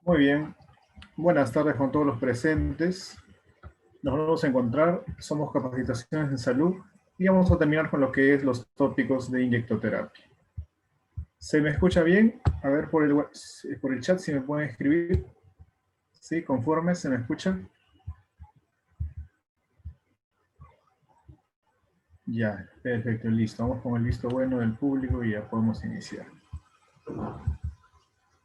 Muy bien, buenas tardes con todos los presentes. Nos vamos a encontrar, somos Capacitaciones en Salud y vamos a terminar con lo que es los tópicos de inyectoterapia. ¿Se me escucha bien? A ver por el chat si me pueden escribir. ¿Sí? ¿Conforme? ¿Se me escucha? Ya, perfecto, listo. Vamos con el visto bueno del público y ya podemos iniciar.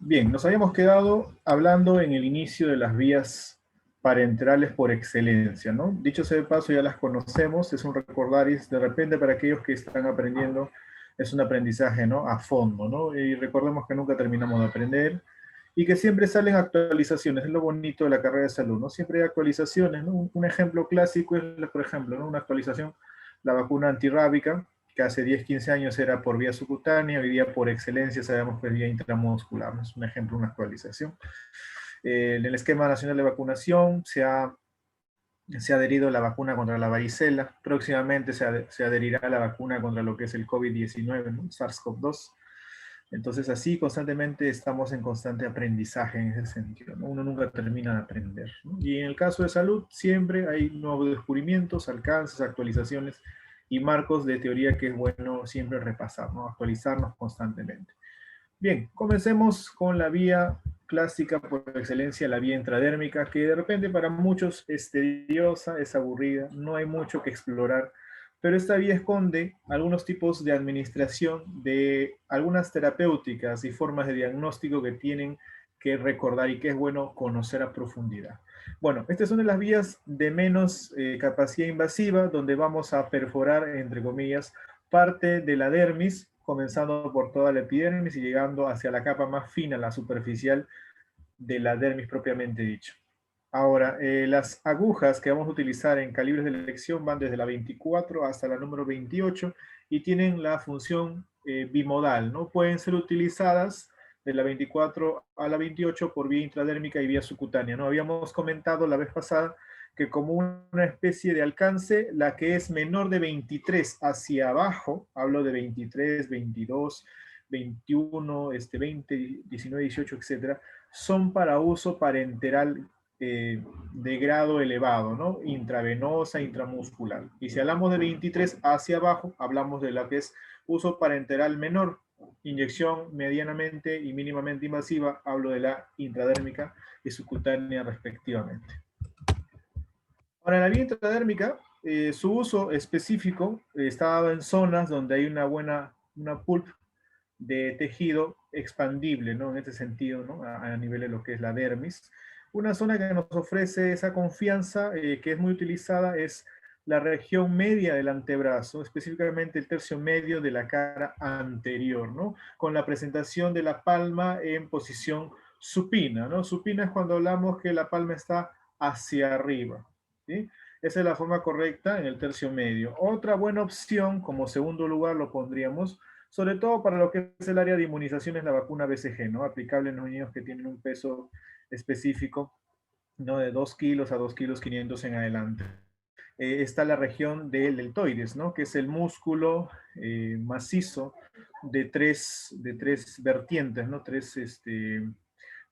Bien, nos habíamos quedado hablando en el inicio de las vías parenterales por excelencia, ¿no? Dicho sea de paso, ya las conocemos, es un recordaris, de repente para aquellos que están aprendiendo, es un aprendizaje, ¿no? A fondo, ¿no? Y recordemos que nunca terminamos de aprender y que siempre salen actualizaciones, es lo bonito de la carrera de salud, ¿no? Siempre hay actualizaciones, ¿no? Un ejemplo clásico es, por ejemplo, ¿no? Una actualización, la vacuna antirrábica, que hace 10, 15 años era por vía subcutánea, hoy día por excelencia sabemos que es vía intramuscular. ¿No? Es un ejemplo, una actualización. En el esquema nacional de vacunación se ha adherido la vacuna contra la varicela. Próximamente se adherirá la vacuna contra lo que es el COVID-19, ¿no? SARS-CoV-2. Entonces, así constantemente estamos en constante aprendizaje en ese sentido, ¿no? Uno nunca termina de aprender, ¿no? Y en el caso de salud, siempre hay nuevos descubrimientos, alcances, actualizaciones y marcos de teoría que es bueno siempre repasar, ¿no? Actualizarnos constantemente. Bien, comencemos con la vía clásica por excelencia, la vía intradérmica, que de repente para muchos es tediosa, es aburrida, no hay mucho que explorar, pero esta vía esconde algunos tipos de administración de algunas terapéuticas y formas de diagnóstico que tienen que recordar y que es bueno conocer a profundidad. Bueno, estas son de las vías de menos capacidad invasiva, donde vamos a perforar, entre comillas, parte de la dermis, comenzando por toda la epidermis y llegando hacia la capa más fina, la superficial de la dermis propiamente dicho. Ahora, las agujas que vamos a utilizar en calibres de elección van desde la 24 hasta la número 28 y tienen la función bimodal, ¿no? Pueden ser utilizadas de la 24 a la 28 por vía intradérmica y vía subcutánea, ¿no? Habíamos comentado la vez pasada que como una especie de alcance, la que es menor de 23 hacia abajo, hablo de 23, 22, 21, 20, 19, 18, etcétera, son para uso parenteral de grado elevado, ¿no? Intravenosa, intramuscular. Y si hablamos de 23 hacia abajo, hablamos de la que es uso parenteral menor, inyección medianamente y mínimamente invasiva, hablo de la intradérmica y subcutánea respectivamente. Ahora, la vía intradérmica, su uso específico está dado en zonas donde hay una pulp de tejido expandible, ¿no? En este sentido, ¿no? A nivel de lo que es la dermis. Una zona que nos ofrece esa confianza, que es muy utilizada, es la región media del antebrazo, específicamente el tercio medio de la cara anterior, ¿no? Con la presentación de la palma en posición supina, ¿no? Supina es cuando hablamos que la palma está hacia arriba, ¿sí? Esa es la forma correcta en el tercio medio. Otra buena opción, como segundo lugar lo pondríamos, sobre todo para lo que es el área de inmunización, es la vacuna BCG, ¿no? Aplicable en los niños que tienen un peso específico, ¿no? De 2 kilos a 2 kilos 500 en adelante. Está la región del deltoides, ¿no? Que es el músculo macizo de tres vertientes, ¿no? Tres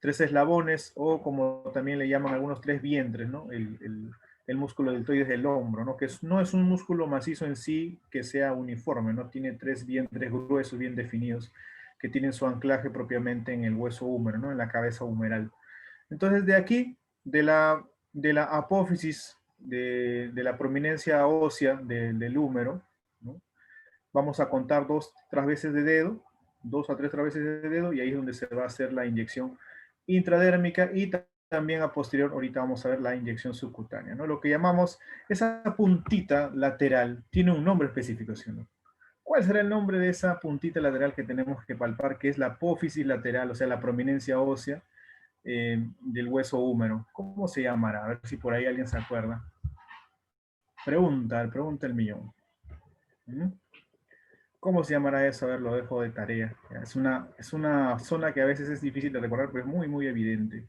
eslabones, o como también le llaman algunos, tres vientres, ¿no? El músculo deltoides del hombro, ¿no? Que no es un músculo macizo en sí que sea uniforme, ¿no? Tiene tres vientres gruesos, bien definidos, que tienen su anclaje propiamente en el hueso húmero, ¿no? En la cabeza humeral. Entonces, de aquí, de la apófisis, de la prominencia ósea del húmero, ¿no? Vamos a contar 2 traveses de dedo, 2 a 3 traveses de dedo, y ahí es donde se va a hacer la inyección intradérmica y también a posterior, ahorita vamos a ver la inyección subcutánea, ¿no? Lo que llamamos esa puntita lateral, tiene un nombre específico, ¿sí o no? ¿Cuál será el nombre de esa puntita lateral que tenemos que palpar, que es la apófisis lateral, o sea, la prominencia ósea del hueso húmero? ¿Cómo se llamará? A ver si por ahí alguien se acuerda. Pregunta el millón. ¿Mm? ¿Cómo se llamará eso? A ver, lo dejo de tarea. Es una zona que a veces es difícil de recordar, pero es muy, muy evidente.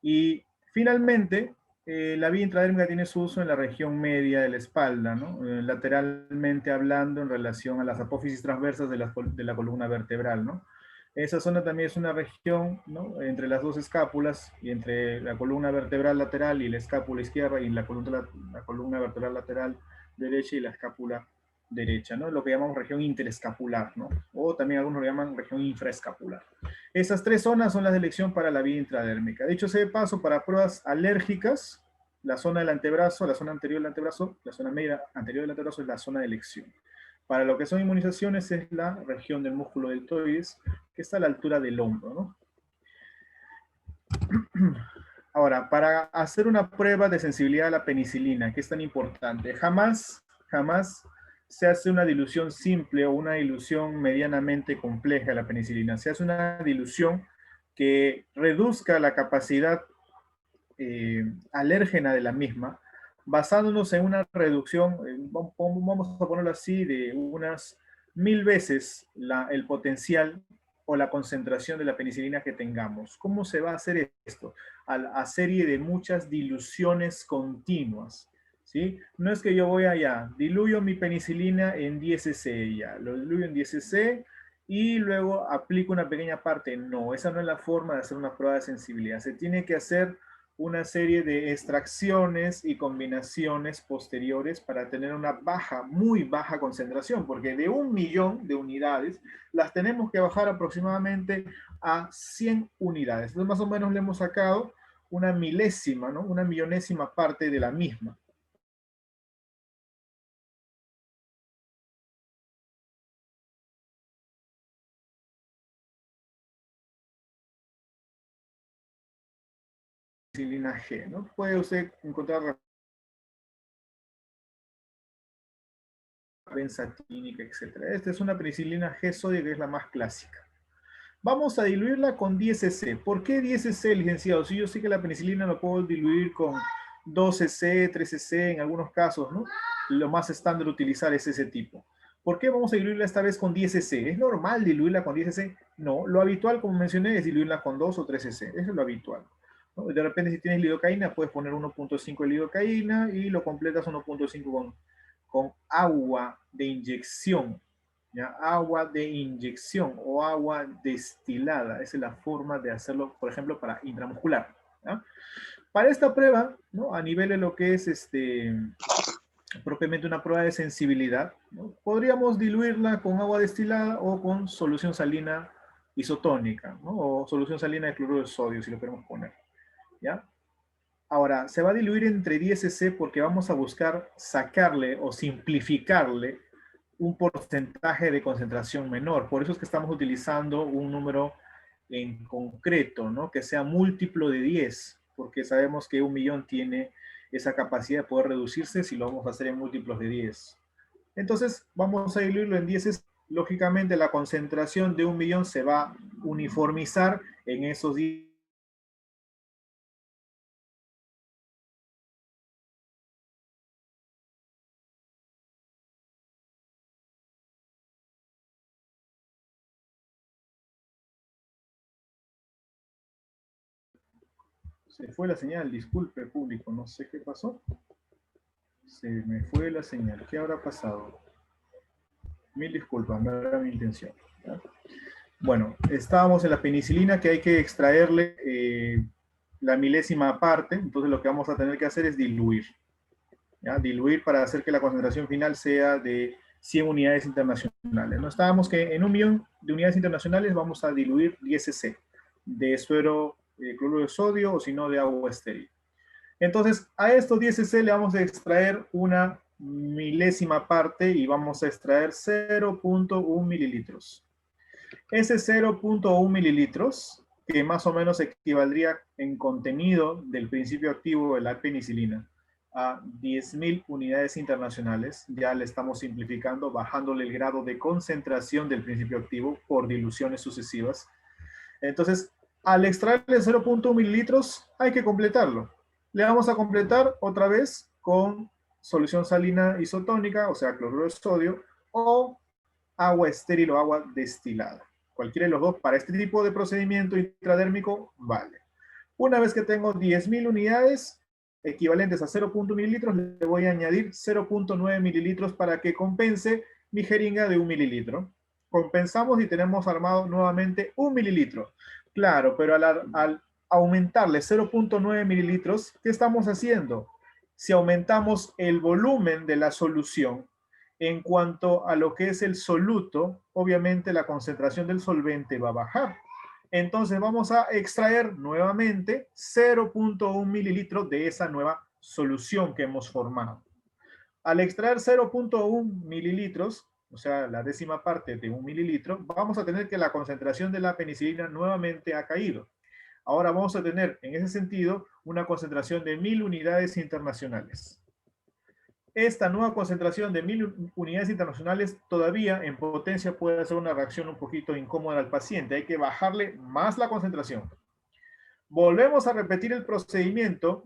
Y finalmente, la vía intradérmica tiene su uso en la región media de la espalda, ¿no? Lateralmente hablando en relación a las apófisis transversas de la columna vertebral, ¿no? Esa zona también es una región, ¿no?, entre las dos escápulas y entre la columna vertebral lateral y la escápula izquierda y la columna vertebral lateral derecha y la escápula derecha, ¿no? Lo que llamamos región interescapular, ¿no? O también algunos lo llaman región infraescapular. Esas tres zonas son las de elección para la vía intradérmica. Dicho sea de paso, para pruebas alérgicas, la zona del antebrazo, la zona anterior del antebrazo, la zona media anterior del antebrazo es la zona de elección. Para lo que son inmunizaciones es la región del músculo deltoides, que está a la altura del hombro, ¿no? Ahora, para hacer una prueba de sensibilidad a la penicilina, que es tan importante, jamás se hace una dilución simple o una dilución medianamente compleja de la penicilina. Se hace una dilución que reduzca la capacidad alérgena de la misma, basándonos en una reducción, vamos a ponerlo así, de unas 1000 veces el potencial o la concentración de la penicilina que tengamos. ¿Cómo se va a hacer esto? A serie de muchas diluciones continuas. ¿Sí? No es que yo voy allá, diluyo mi penicilina en 10 cc, ya, lo diluyo en 10 cc y luego aplico una pequeña parte. No, esa no es la forma de hacer una prueba de sensibilidad. Se tiene que hacer una serie de extracciones y combinaciones posteriores para tener una baja, muy baja concentración, porque de 1.000.000 de unidades las tenemos que bajar aproximadamente a 100 unidades. Entonces más o menos le hemos sacado una milésima, ¿no?, una millonésima parte de la misma. Penicilina G, ¿no? Puede usted encontrar benzatínica, etc. Esta es una penicilina G sodio que es la más clásica. Vamos a diluirla con 10 cc. ¿Por qué 10 cc, licenciado? Si yo sé que la penicilina lo puedo diluir con 2 cc, 3 cc en algunos casos, ¿no? Lo más estándar utilizar es ese tipo. ¿Por qué vamos a diluirla esta vez con 10 cc? ¿Es normal diluirla con 10 cc? No, lo habitual, como mencioné, es diluirla con 2 o 3 cc. Eso es lo habitual, ¿no? De repente, si tienes lidocaína, puedes poner 1.5 de lidocaína y lo completas 1.5 con agua de inyección. ¿Ya? Agua de inyección o agua destilada. Esa es la forma de hacerlo, por ejemplo, para intramuscular. ¿Ya? Para esta prueba, ¿no?, a nivel de lo que es propiamente una prueba de sensibilidad, ¿no?, podríamos diluirla con agua destilada o con solución salina isotónica, ¿no?, o solución salina de cloruro de sodio, si lo queremos poner. ¿Ya? Ahora, se va a diluir entre 10 cc porque vamos a buscar sacarle o simplificarle un porcentaje de concentración menor. Por eso es que estamos utilizando un número en concreto, ¿no?, que sea múltiplo de 10, porque sabemos que 1.000.000 tiene esa capacidad de poder reducirse si lo vamos a hacer en múltiplos de 10. Entonces, vamos a diluirlo en 10. Lógicamente, la concentración de 1.000.000 se va a uniformizar en esos 10. Se fue la señal, disculpe público, no sé qué pasó. Se me fue la señal, ¿qué habrá pasado? Mil disculpas, no era mi intención. ¿Ya? Bueno, estábamos en la penicilina, que hay que extraerle la milésima parte. Entonces lo que vamos a tener que hacer es diluir. ¿Ya? Diluir para hacer que la concentración final sea de 100 unidades internacionales. No estábamos que en 1.000.000 de unidades internacionales vamos a diluir 10 cc de suero cloruro de sodio o si no de agua estéril. Entonces, a estos 10 cc le vamos a extraer una milésima parte y vamos a extraer 0.1 mililitros. Ese 0.1 mililitros, que más o menos equivaldría en contenido del principio activo de la penicilina a 10.000 unidades internacionales, ya le estamos simplificando, bajándole el grado de concentración del principio activo por diluciones sucesivas. Entonces, al extraerle 0.1 mililitros, hay que completarlo. Le vamos a completar otra vez con solución salina isotónica, o sea, cloruro de sodio, o agua estéril o agua destilada. Cualquiera de los dos para este tipo de procedimiento intradérmico vale. Una vez que tengo 10.000 unidades equivalentes a 0.1 mililitros, le voy a añadir 0.9 mililitros para que compense mi jeringa de 1 mililitro. compensamos y tenemos armado nuevamente 1 mililitro. Claro, pero al aumentarle 0.9 mililitros, ¿qué estamos haciendo? Si aumentamos el volumen de la solución en cuanto a lo que es el soluto, obviamente la concentración del solvente va a bajar. Entonces vamos a extraer nuevamente 0.1 mililitros de esa nueva solución que hemos formado. Al extraer 0.1 mililitros, o sea, la décima parte de 1 mililitro, vamos a tener que la concentración de la penicilina nuevamente ha caído. Ahora vamos a tener, en ese sentido, una concentración de 1000 unidades internacionales. Esta nueva concentración de 1000 unidades internacionales todavía en potencia puede hacer una reacción un poquito incómoda al paciente. Hay que bajarle más la concentración. Volvemos a repetir el procedimiento.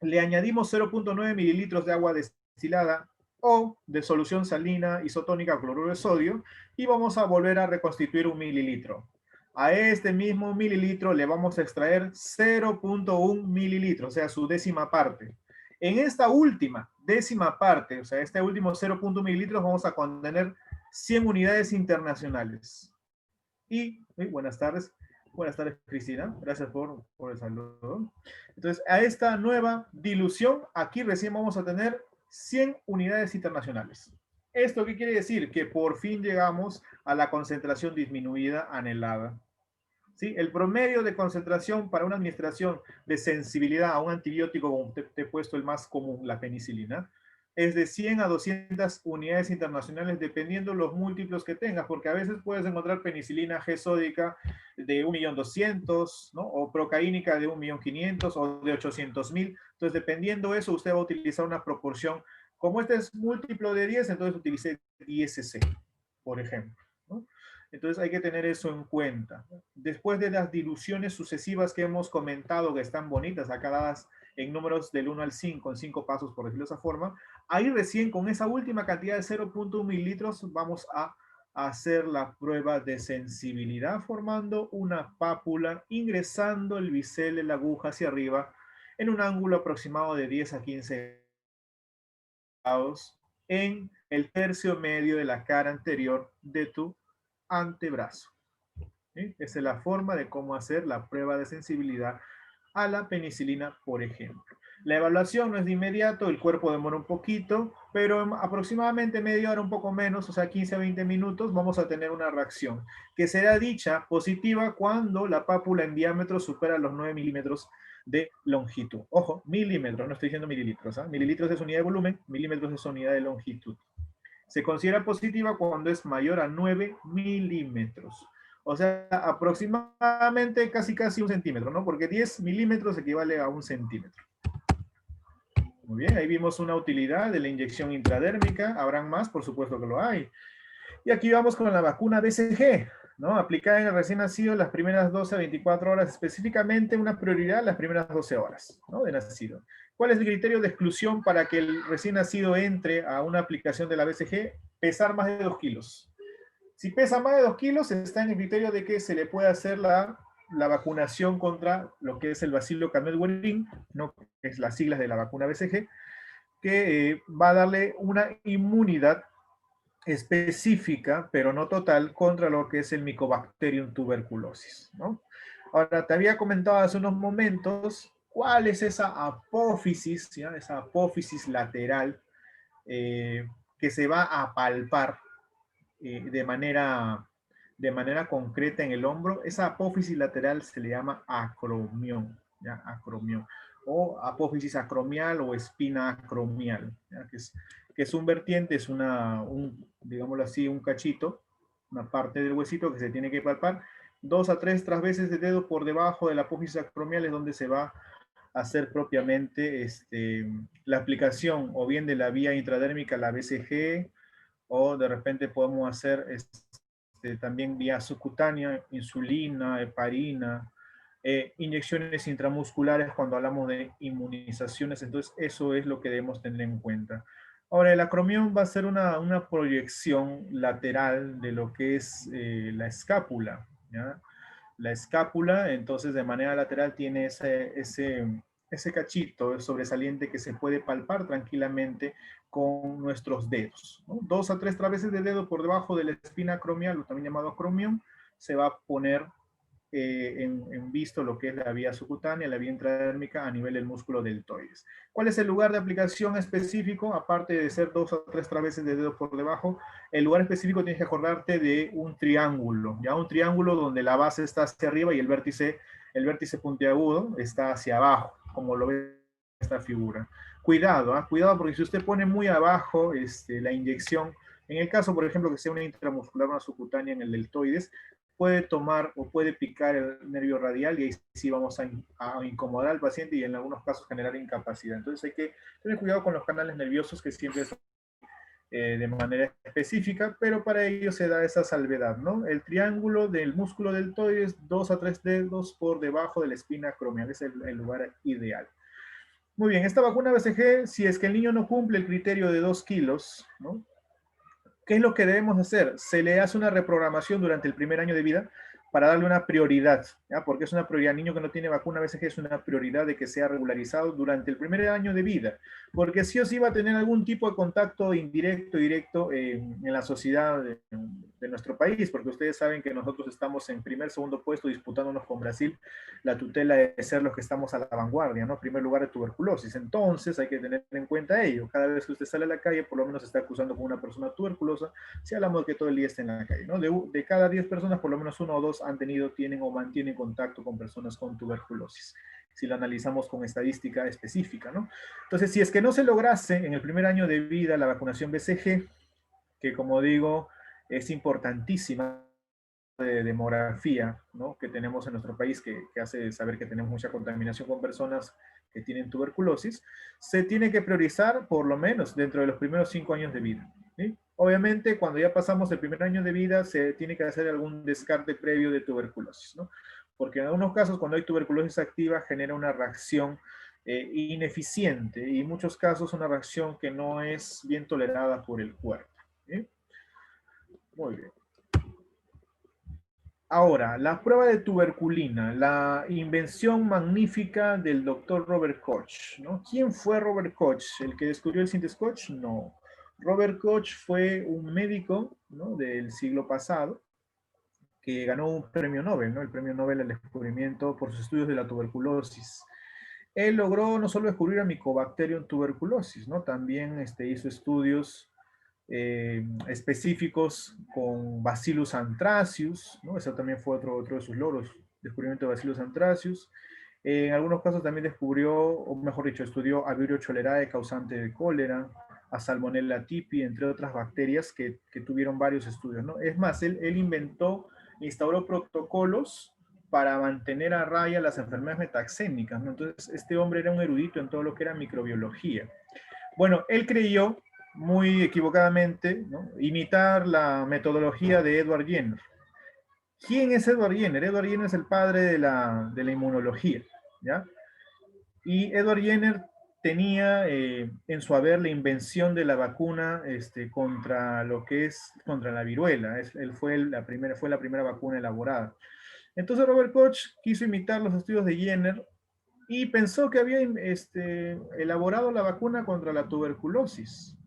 Le añadimos 0.9 mililitros de agua destilada o de solución salina isotónica cloruro de sodio y vamos a volver a reconstituir 1 mililitro. A este mismo mililitro le vamos a extraer 0.1 mililitro, o sea, su décima parte. En esta última décima parte, o sea, este último 0.1 mililitros, vamos a contener 100 unidades internacionales. Y, buenas tardes. Buenas tardes, Cristina. Gracias por el saludo. Entonces, a esta nueva dilución, aquí recién vamos a tener 100 unidades internacionales. ¿Esto qué quiere decir? Que por fin llegamos a la concentración disminuida anhelada. ¿Sí? El promedio de concentración para una administración de sensibilidad a un antibiótico, como te he puesto el más común, la penicilina, es de 100 a 200 unidades internacionales dependiendo los múltiplos que tengas, porque a veces puedes encontrar penicilina G sódica de 1.200.000, ¿no? O procaínica de 1.500.000 o de 800.000. Entonces, dependiendo de eso, usted va a utilizar una proporción. Como este es múltiplo de 10, entonces utilice 10C, por ejemplo, ¿no? Entonces hay que tener eso en cuenta. Después de las diluciones sucesivas que hemos comentado, que están bonitas, acá dadas en números del 1 al 5, en 5 pasos, por decirlo de esa forma, ahí recién con esa última cantidad de 0.1 mililitros vamos a hacer la prueba de sensibilidad formando una pápula, ingresando el bisel de la aguja hacia arriba en un ángulo aproximado de 10 a 15 grados en el tercio medio de la cara anterior de tu antebrazo. ¿Sí? Esa es la forma de cómo hacer la prueba de sensibilidad a la penicilina, por ejemplo. La evaluación no es de inmediato, el cuerpo demora un poquito, pero en aproximadamente media hora, un poco menos, o sea, 15 a 20 minutos, vamos a tener una reacción que será dicha positiva cuando la pápula en diámetro supera los 9 milímetros de longitud. Ojo, milímetros, no estoy diciendo mililitros. ¿eh? Mililitros es unidad de volumen, milímetros es unidad de longitud. Se considera positiva cuando es mayor a 9 milímetros. O sea, aproximadamente casi un centímetro, ¿no? Porque 10 milímetros equivale a 1 centímetro. Muy bien, ahí vimos una utilidad de la inyección intradérmica. ¿Habrán más? Por supuesto que lo hay. Y aquí vamos con la vacuna BCG, ¿no? Aplicada en el recién nacido las primeras 12 a 24 horas, específicamente una prioridad las primeras 12 horas, ¿no? De nacido. ¿Cuál es el criterio de exclusión para que el recién nacido entre a una aplicación de la BCG? Pesar más de 2 kilos. Si pesa más de 2 kilos, está en el criterio de que se le puede hacer la vacunación contra lo que es el bacilo Camelwerin, ¿no? Que es las siglas de la vacuna BCG, que va a darle una inmunidad específica, pero no total, contra lo que es el Mycobacterium tuberculosis, ¿no? Ahora, te había comentado hace unos momentos cuál es esa apófisis, ¿ya? Esa apófisis lateral que se va a palpar de manera concreta en el hombro. Esa apófisis lateral se le llama acromión, ¿ya? Acromión, o apófisis acromial o espina acromial, ¿ya? Que es un vertiente, es digámoslo así, un cachito, una parte del huesito que se tiene que palpar. 2 a 3 veces de dedo por debajo de la apófisis acromial es donde se va a hacer propiamente la aplicación o bien de la vía intradérmica, la BCG, o de repente podemos hacer también vía subcutánea, insulina, heparina, inyecciones intramusculares cuando hablamos de inmunizaciones. Entonces eso es lo que debemos tener en cuenta. Ahora, el acromión va a ser una proyección lateral de lo que es la escápula, ¿ya? La escápula, entonces, de manera lateral tiene ese cachito sobresaliente que se puede palpar tranquilamente con nuestros dedos, ¿no? 2 a 3 traveses de dedo por debajo de la espina acromial, o también llamado acromion, se va a poner en visto lo que es la vía subcutánea, la vía intradérmica a nivel del músculo deltoides. ¿Cuál es el lugar de aplicación específico? Aparte de ser 2 a 3 traveses de dedo por debajo, el lugar específico tienes que acordarte de un triángulo, ¿ya? Un triángulo donde la base está hacia arriba y el vértice puntiagudo está hacia abajo, como lo ve en esta figura. Cuidado, cuidado, porque si usted pone muy abajo la inyección, en el caso, por ejemplo, que sea una intramuscular, una subcutánea en el deltoides, puede tomar o puede picar el nervio radial y ahí sí vamos a incomodar al paciente y en algunos casos generar incapacidad. Entonces hay que tener cuidado con los canales nerviosos que siempre son de manera específica, pero para ello se da esa salvedad, ¿no? El triángulo del músculo deltoides, 2 a 3 dedos por debajo de la espina acromial, es el lugar ideal. Muy bien, esta vacuna BCG, si es que el niño no cumple el criterio de 2 kilos, ¿no? ¿Qué es lo que debemos hacer? Se le hace una reprogramación durante el primer año de vida para darle una prioridad, ¿ya? Porque es una prioridad. Niño que no tiene vacuna a veces es una prioridad de que sea regularizado durante el primer año de vida, porque sí o sí va a tener algún tipo de contacto indirecto, directo en la sociedad de nuestro país, porque ustedes saben que nosotros estamos en primer, segundo puesto disputándonos con Brasil la tutela de ser los que estamos a la vanguardia, ¿no? Primer lugar de tuberculosis. Entonces hay que tener en cuenta ello. Cada vez que usted sale a la calle, por lo menos se está acusando con una persona tuberculosa, si hablamos de que todo el día está en la calle, ¿no? De cada 10 personas, por lo menos 1 o 2 han tenido, tienen o mantienen contacto con personas con tuberculosis, si lo analizamos con estadística específica, ¿no? Entonces, si es que no se lograse en el primer año de vida la vacunación BCG, que como digo, es importantísima de demografía, ¿no? Que tenemos en nuestro país, que hace saber que tenemos mucha contaminación con personas que tienen tuberculosis, se tiene que priorizar por lo menos dentro de los primeros 5 años de vida, ¿sí? Obviamente, cuando ya pasamos el primer año de vida, se tiene que hacer algún descarte previo de tuberculosis, ¿no? Porque en algunos casos, cuando hay tuberculosis activa, genera una reacción ineficiente y en muchos casos una reacción que no es bien tolerada por el cuerpo, ¿sí? Muy bien. Ahora, la prueba de tuberculina, la invención magnífica del doctor Robert Koch, ¿no? ¿Quién fue Robert Koch? ¿El que descubrió el Sintes-Koch? No. Robert Koch fue un médico, ¿no? Del siglo pasado que ganó un premio Nobel, ¿no? El premio Nobel al descubrimiento por sus estudios de la tuberculosis. Él logró no solo descubrir a Mycobacterium tuberculosis, ¿no? También hizo estudios específicos con Bacillus anthracis, ¿no? Eso también fue otro de sus logros, descubrimiento de Bacillus anthracis. En algunos casos también descubrió, o mejor dicho, estudió a Vibrio cholerae, causante de cólera, a Salmonella tipi, entre otras bacterias que tuvieron varios estudios, ¿no? Es más, él inventó, instauró protocolos para mantener a raya las enfermedades metaxémicas, ¿no? Entonces, este hombre era un erudito en todo lo que era microbiología. Bueno, él creyó, muy equivocadamente, ¿no? Imitar la metodología de Edward Jenner. ¿Quién es Edward Jenner? Edward Jenner es el padre de la inmunología, ¿ya? Y Edward Jenner tenía en su haber la invención de la vacuna contra lo que es, contra la viruela. Él fue fue la primera vacuna elaborada. Entonces Robert Koch quiso imitar los estudios de Jenner y pensó que había elaborado la vacuna contra la tuberculosis.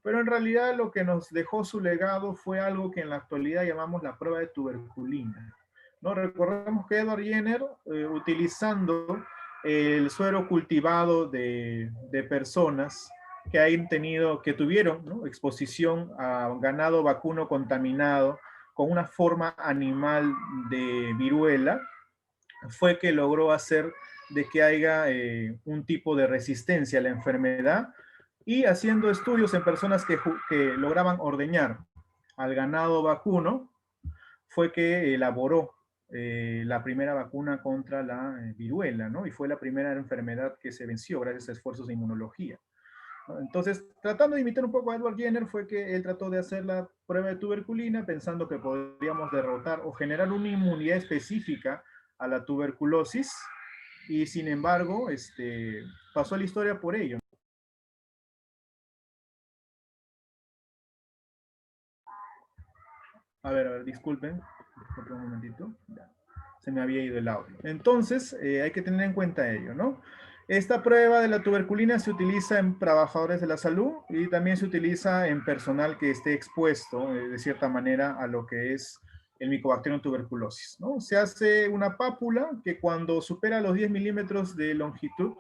Pero en realidad lo que nos dejó su legado fue algo que en la actualidad llamamos la prueba de tuberculina, ¿no? Recordemos que Edward Jenner, utilizando el suero cultivado de personas que tuvieron, ¿no? Exposición a ganado vacuno contaminado con una forma animal de viruela, fue que logró hacer de que haya un tipo de resistencia a la enfermedad y haciendo estudios en personas que lograban ordeñar al ganado vacuno, fue que elaboró la primera vacuna contra la viruela, ¿no? Y fue la primera enfermedad que se venció gracias a esfuerzos de inmunología, ¿no? Entonces, tratando de imitar un poco a Edward Jenner, fue que él trató de hacer la prueba de tuberculina pensando que podríamos derrotar o generar una inmunidad específica a la tuberculosis y sin embargo, pasó la historia por ello. A ver, disculpen, un momentito. Ya. Se me había ido el audio. Entonces, hay que tener en cuenta ello, ¿no? Esta prueba de la tuberculina se utiliza en trabajadores de la salud y también se utiliza en personal que esté expuesto de cierta manera a lo que es el Mycobacterium tuberculosis, ¿no? Se hace una pápula que cuando supera los 10 milímetros de longitud,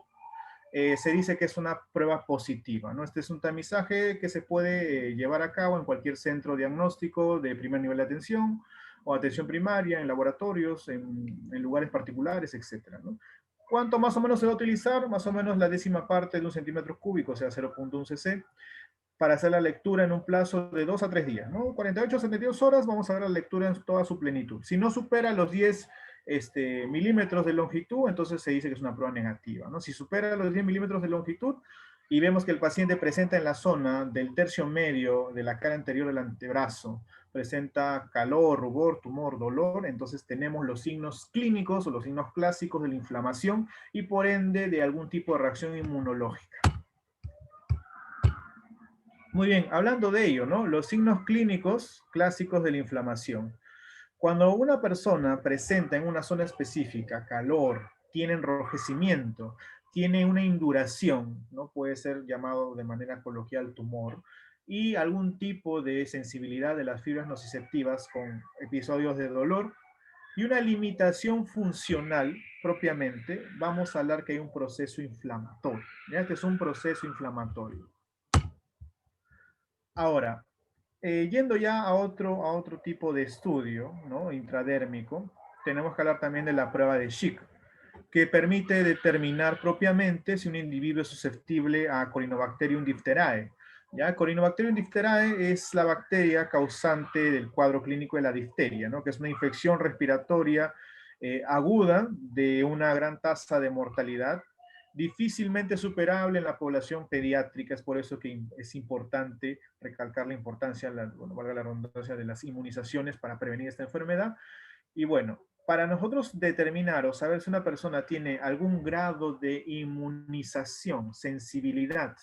se dice que es una prueba positiva, ¿no? Este es un tamizaje que se puede llevar a cabo en cualquier centro diagnóstico de primer nivel de atención o atención primaria, en laboratorios, en lugares particulares, etcétera, ¿no? ¿Cuánto más o menos se va a utilizar? Más o menos la décima parte de un centímetro cúbico, o sea, 0.1 cc, para hacer la lectura en un plazo de 2 a 3 días, ¿no? 48 a 72 horas vamos a ver la lectura en toda su plenitud. Si no supera los 10 milímetros de longitud, entonces se dice que es una prueba negativa, ¿no? Si supera los 10 milímetros de longitud y vemos que el paciente presenta en la zona del tercio medio de la cara anterior del antebrazo, presenta calor, rubor, tumor, dolor, entonces tenemos los signos clínicos o los signos clásicos de la inflamación y por ende de algún tipo de reacción inmunológica. Muy bien, hablando de ello, ¿no? Los signos clínicos clásicos de la inflamación. Cuando una persona presenta en una zona específica calor, tiene enrojecimiento, tiene una induración, ¿no? Puede ser llamado de manera coloquial tumor, y algún tipo de sensibilidad de las fibras nociceptivas con episodios de dolor y una limitación funcional propiamente, vamos a hablar que hay un proceso inflamatorio. ¿Ya? Este es un proceso inflamatorio. Ahora, yendo ya a otro tipo de estudio, ¿no? Intradérmico, tenemos que hablar también de la prueba de Schick, que permite determinar propiamente si un individuo es susceptible a Corynebacterium diphtheriae. ¿Ya? Corynebacterium diphtheriae es la bacteria causante del cuadro clínico de la difteria, ¿no? Que es una infección respiratoria aguda de una gran tasa de mortalidad, difícilmente superable en la población pediátrica. Es por eso que es importante recalcar la importancia, bueno, valga la redundancia, de las inmunizaciones para prevenir esta enfermedad. Y bueno, para nosotros determinar o saber si una persona tiene algún grado de inmunización, sensibilidad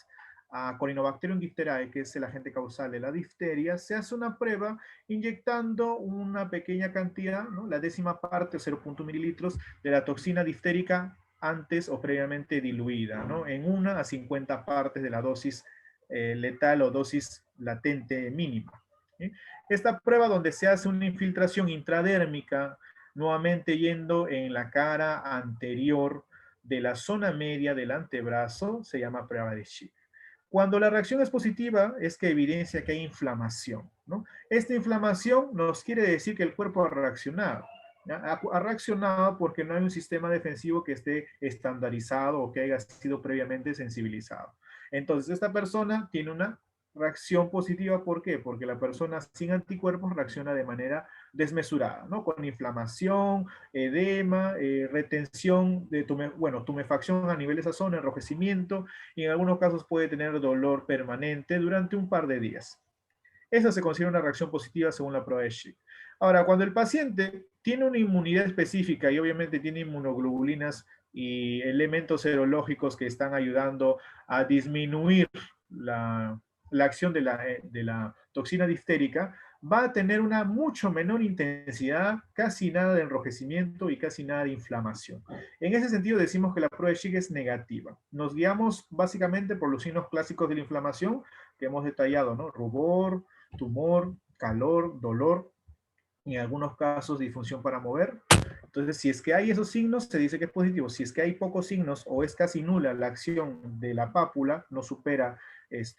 a Corynebacterium diphtheriae, que es el agente causal de la difteria, se hace una prueba inyectando una pequeña cantidad, ¿no? La décima parte o 0.1 mililitros de la toxina diftérica antes o previamente diluida, ¿no? En 1 a 50 partes de la dosis letal o dosis latente mínima. ¿Sí? Esta prueba donde se hace una infiltración intradérmica, nuevamente yendo en la cara anterior de la zona media del antebrazo, se llama prueba de Schick. Cuando la reacción es positiva, es que evidencia que hay inflamación, ¿no? Esta inflamación nos quiere decir que el cuerpo ha reaccionado. Ha reaccionado porque no hay un sistema defensivo que esté estandarizado o que haya sido previamente sensibilizado. Entonces, esta persona tiene una reacción positiva. ¿Por qué? Porque la persona sin anticuerpos reacciona de manera desmesurada, ¿no? Con inflamación, edema, retención de tumefacción a nivel de esa zona, enrojecimiento, y en algunos casos puede tener dolor permanente durante un par de días. Esa se considera una reacción positiva según la prueba de Schick. Ahora, cuando el paciente tiene una inmunidad específica y obviamente tiene inmunoglobulinas y elementos serológicos que están ayudando a disminuir la acción de la toxina diftérica, va a tener una mucho menor intensidad, casi nada de enrojecimiento y casi nada de inflamación. En ese sentido decimos que la prueba de Schick es negativa. Nos guiamos básicamente por los signos clásicos de la inflamación que hemos detallado, ¿no? Rubor, tumor, calor, dolor y en algunos casos disfunción para mover. Entonces, si es que hay esos signos, se dice que es positivo. Si es que hay pocos signos o es casi nula la acción de la pápula, no supera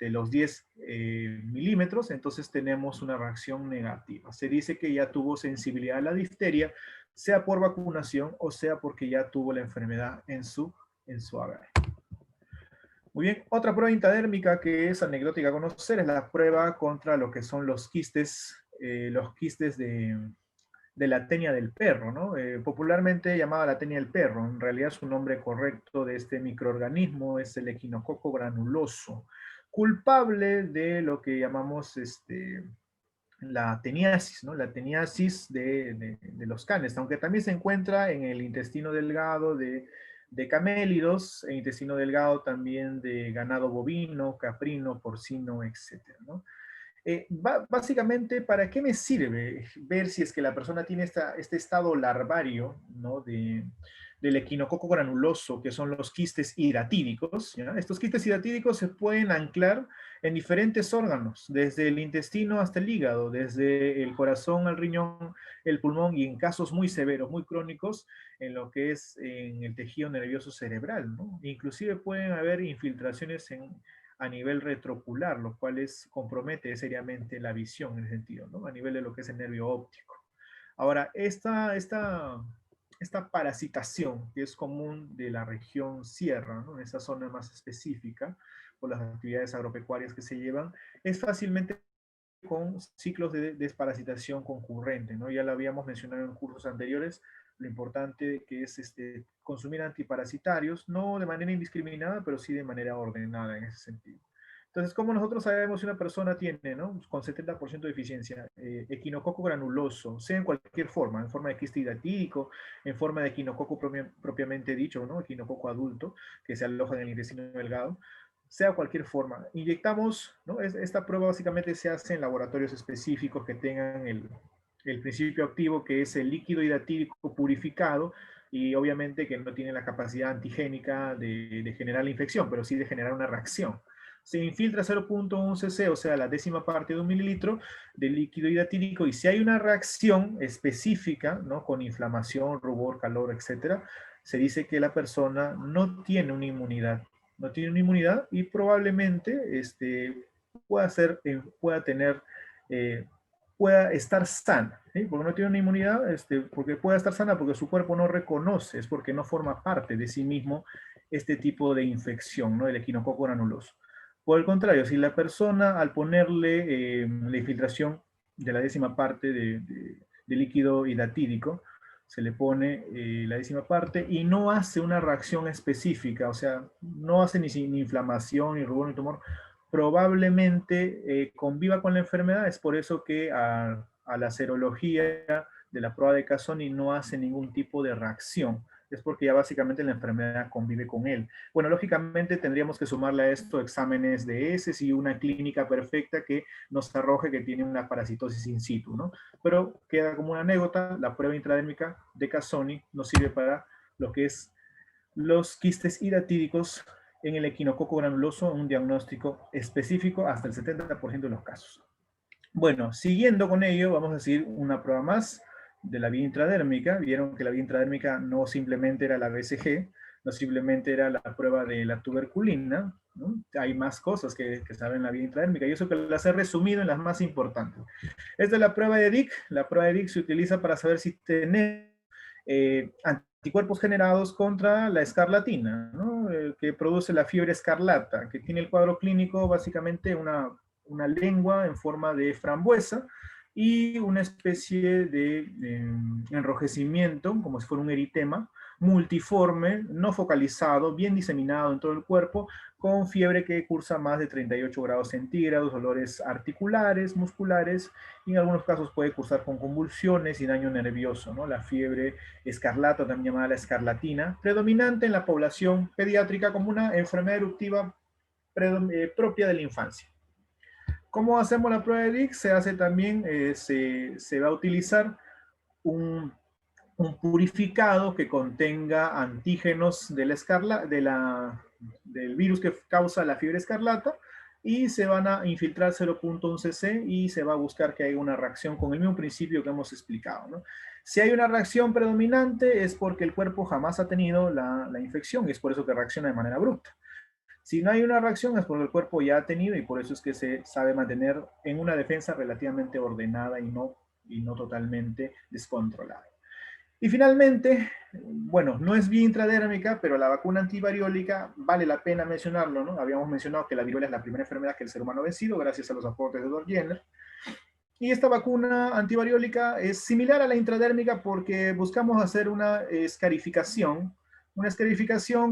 los 10 milímetros, entonces tenemos una reacción negativa. Se dice que ya tuvo sensibilidad a la difteria, sea por vacunación o sea porque ya tuvo la enfermedad en su agar. Muy bien, otra prueba intradérmica que es anecdótica conocer es la prueba contra lo que son los quistes de la tenia del perro, ¿no? Popularmente llamada la tenia del perro. En realidad su nombre correcto de este microorganismo es el equinococo granuloso, culpable de lo que llamamos la teniasis, ¿no? La teniasis de los canes, aunque también se encuentra en el intestino delgado de camélidos, e intestino delgado también de ganado bovino, caprino, porcino, etc., ¿no? Básicamente, ¿para qué me sirve ver si es que la persona tiene este estado larvario, ¿no? Del equinococo granuloso, que son los quistes hidatídicos, ¿ya? Estos quistes hidatídicos se pueden anclar en diferentes órganos, desde el intestino hasta el hígado, desde el corazón al riñón, el pulmón, y en casos muy severos, muy crónicos, en lo que es en el tejido nervioso cerebral, ¿no? Inclusive pueden haber infiltraciones a nivel retrocular, lo cual compromete seriamente la visión en ese sentido, ¿no? A nivel de lo que es el nervio óptico. Ahora, esta parasitación que es común de la región sierra, ¿no? En esa zona más específica, por las actividades agropecuarias que se llevan, es fácilmente con ciclos de desparasitación concurrente, ¿no? Ya lo habíamos mencionado en cursos anteriores, lo importante que es consumir antiparasitarios, no de manera indiscriminada, pero sí de manera ordenada en ese sentido. Entonces, ¿cómo nosotros sabemos si una persona tiene, ¿no? Con 70% de eficiencia, equinococo granuloso, sea en cualquier forma, en forma de quiste hidatídico, en forma de equinococo propiamente dicho, ¿no? Equinococo adulto, que se aloja en el intestino delgado, sea cualquier forma. Inyectamos, ¿no? Esta prueba básicamente se hace en laboratorios específicos que tengan el principio activo, que es el líquido hidatídico purificado, y obviamente que no tiene la capacidad antigénica de generar la infección, pero sí de generar una reacción. Se infiltra 0.1 cc, o sea, la décima parte de un mililitro de líquido hidatídico, y si hay una reacción específica, ¿no? Con inflamación, rubor, calor, etcétera, se dice que la persona no tiene una inmunidad, no tiene una inmunidad, y probablemente pueda tener, eh, pueda estar sana, ¿sí? Porque no tiene una inmunidad, porque pueda estar sana porque su cuerpo no reconoce, es porque no forma parte de sí mismo este tipo de infección, ¿no? El equinococo granuloso. Por el contrario, si la persona al ponerle la infiltración de la décima parte de líquido hidatídico, se le pone la décima parte y no hace una reacción específica, o sea, no hace ni inflamación, ni rubor, ni tumor, probablemente conviva con la enfermedad. Es por eso que a la serología de la prueba de Casoni no hace ningún tipo de reacción. Es porque ya básicamente la enfermedad convive con él. Bueno, lógicamente tendríamos que sumarle a esto exámenes de heces y una clínica perfecta que nos arroje que tiene una parasitosis in situ, ¿no? Pero queda como una anécdota, la prueba intradérmica de Casoni nos sirve para lo que es los quistes hidatídicos en el equinococo granuloso, un diagnóstico específico hasta el 70% de los casos. Bueno, siguiendo con ello, vamos a decir una prueba más de la vía intradérmica. Vieron que la vía intradérmica no simplemente era la BCG, no simplemente era la prueba de la tuberculina, ¿no? Hay más cosas que saben la vía intradérmica, y eso que las he resumido en las más importantes. Esta es la prueba de Dick. La prueba de Dick se utiliza para saber si tenemos anticuerpos generados contra la escarlatina, ¿no? Que produce la fiebre escarlata, que tiene el cuadro clínico básicamente una lengua en forma de frambuesa y una especie de enrojecimiento, como si fuera un eritema, multiforme, no focalizado, bien diseminado en todo el cuerpo, con fiebre que cursa más de 38 grados centígrados, dolores articulares, musculares, y en algunos casos puede cursar con convulsiones y daño nervioso, ¿no? La fiebre escarlata, también llamada la escarlatina, predominante en la población pediátrica como una enfermedad eruptiva propia de la infancia. ¿Cómo hacemos la prueba de Dick? Se hace también, se va a utilizar un, un purificado que contenga antígenos del virus que causa la fiebre escarlata, y se van a infiltrar 0.1 cc y se va a buscar que haya una reacción con el mismo principio que hemos explicado, ¿no? Si hay una reacción predominante es porque el cuerpo jamás ha tenido la infección, y es por eso que reacciona de manera abrupta. Si no hay una reacción es porque el cuerpo ya ha tenido, y por eso es que se sabe mantener en una defensa relativamente ordenada y no totalmente descontrolada. Y finalmente, bueno, no es vía intradérmica, pero la vacuna antivariólica vale la pena mencionarlo, ¿no? Habíamos mencionado que la viruela es la primera enfermedad que el ser humano ha vencido gracias a los aportes de Edward Jenner. Y esta vacuna antivariólica es similar a la intradérmica porque buscamos hacer una escarificación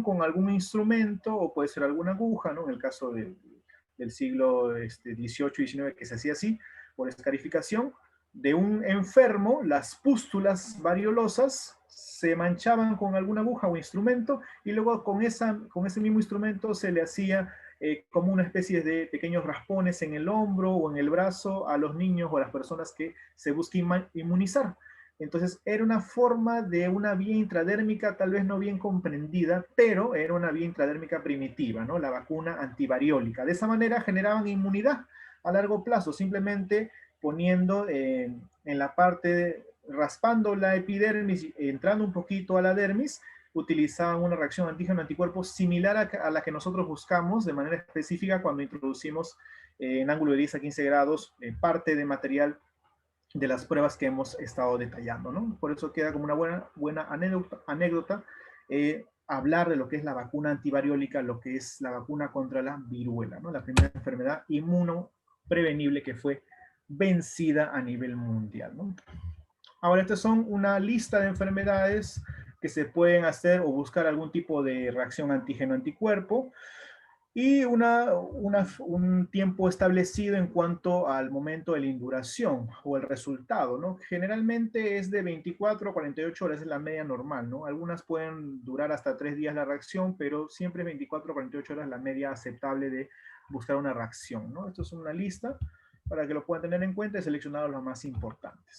con algún instrumento, o puede ser alguna aguja, ¿no? En el caso del siglo XVIII y XIX, que se hacía así, por escarificación de un enfermo. Las pústulas variolosas se manchaban con alguna aguja o instrumento, y luego con ese mismo instrumento se le hacía como una especie de pequeños raspones en el hombro o en el brazo a los niños o a las personas que se busca inmunizar. Entonces, era una forma de una vía intradérmica tal vez no bien comprendida, pero era una vía intradérmica primitiva, ¿no? La vacuna antivariólica. De esa manera generaban inmunidad a largo plazo, simplemente poniendo en la parte, raspando la epidermis, entrando un poquito a la dermis, utilizaban una reacción antígeno-anticuerpo similar a la que nosotros buscamos de manera específica cuando introducimos en ángulo de 10 a 15 grados parte de material de las pruebas que hemos estado detallando, ¿no? Por eso queda como una buena anécdota hablar de lo que es la vacuna antivariólica, lo que es la vacuna contra la viruela, ¿no? La primera enfermedad inmunoprevenible que fue vencida a nivel mundial, ¿no? Ahora, estas son una lista de enfermedades que se pueden hacer o buscar algún tipo de reacción antígeno-anticuerpo y un tiempo establecido en cuanto al momento de la induración o el resultado, ¿no? Generalmente es de 24 a 48 horas, es la media normal, ¿no? Algunas pueden durar hasta 3 días la reacción, pero siempre 24 a 48 horas la media aceptable de buscar una reacción, ¿no? Esto es una lista para que lo puedan tener en cuenta y seleccionar los más importantes.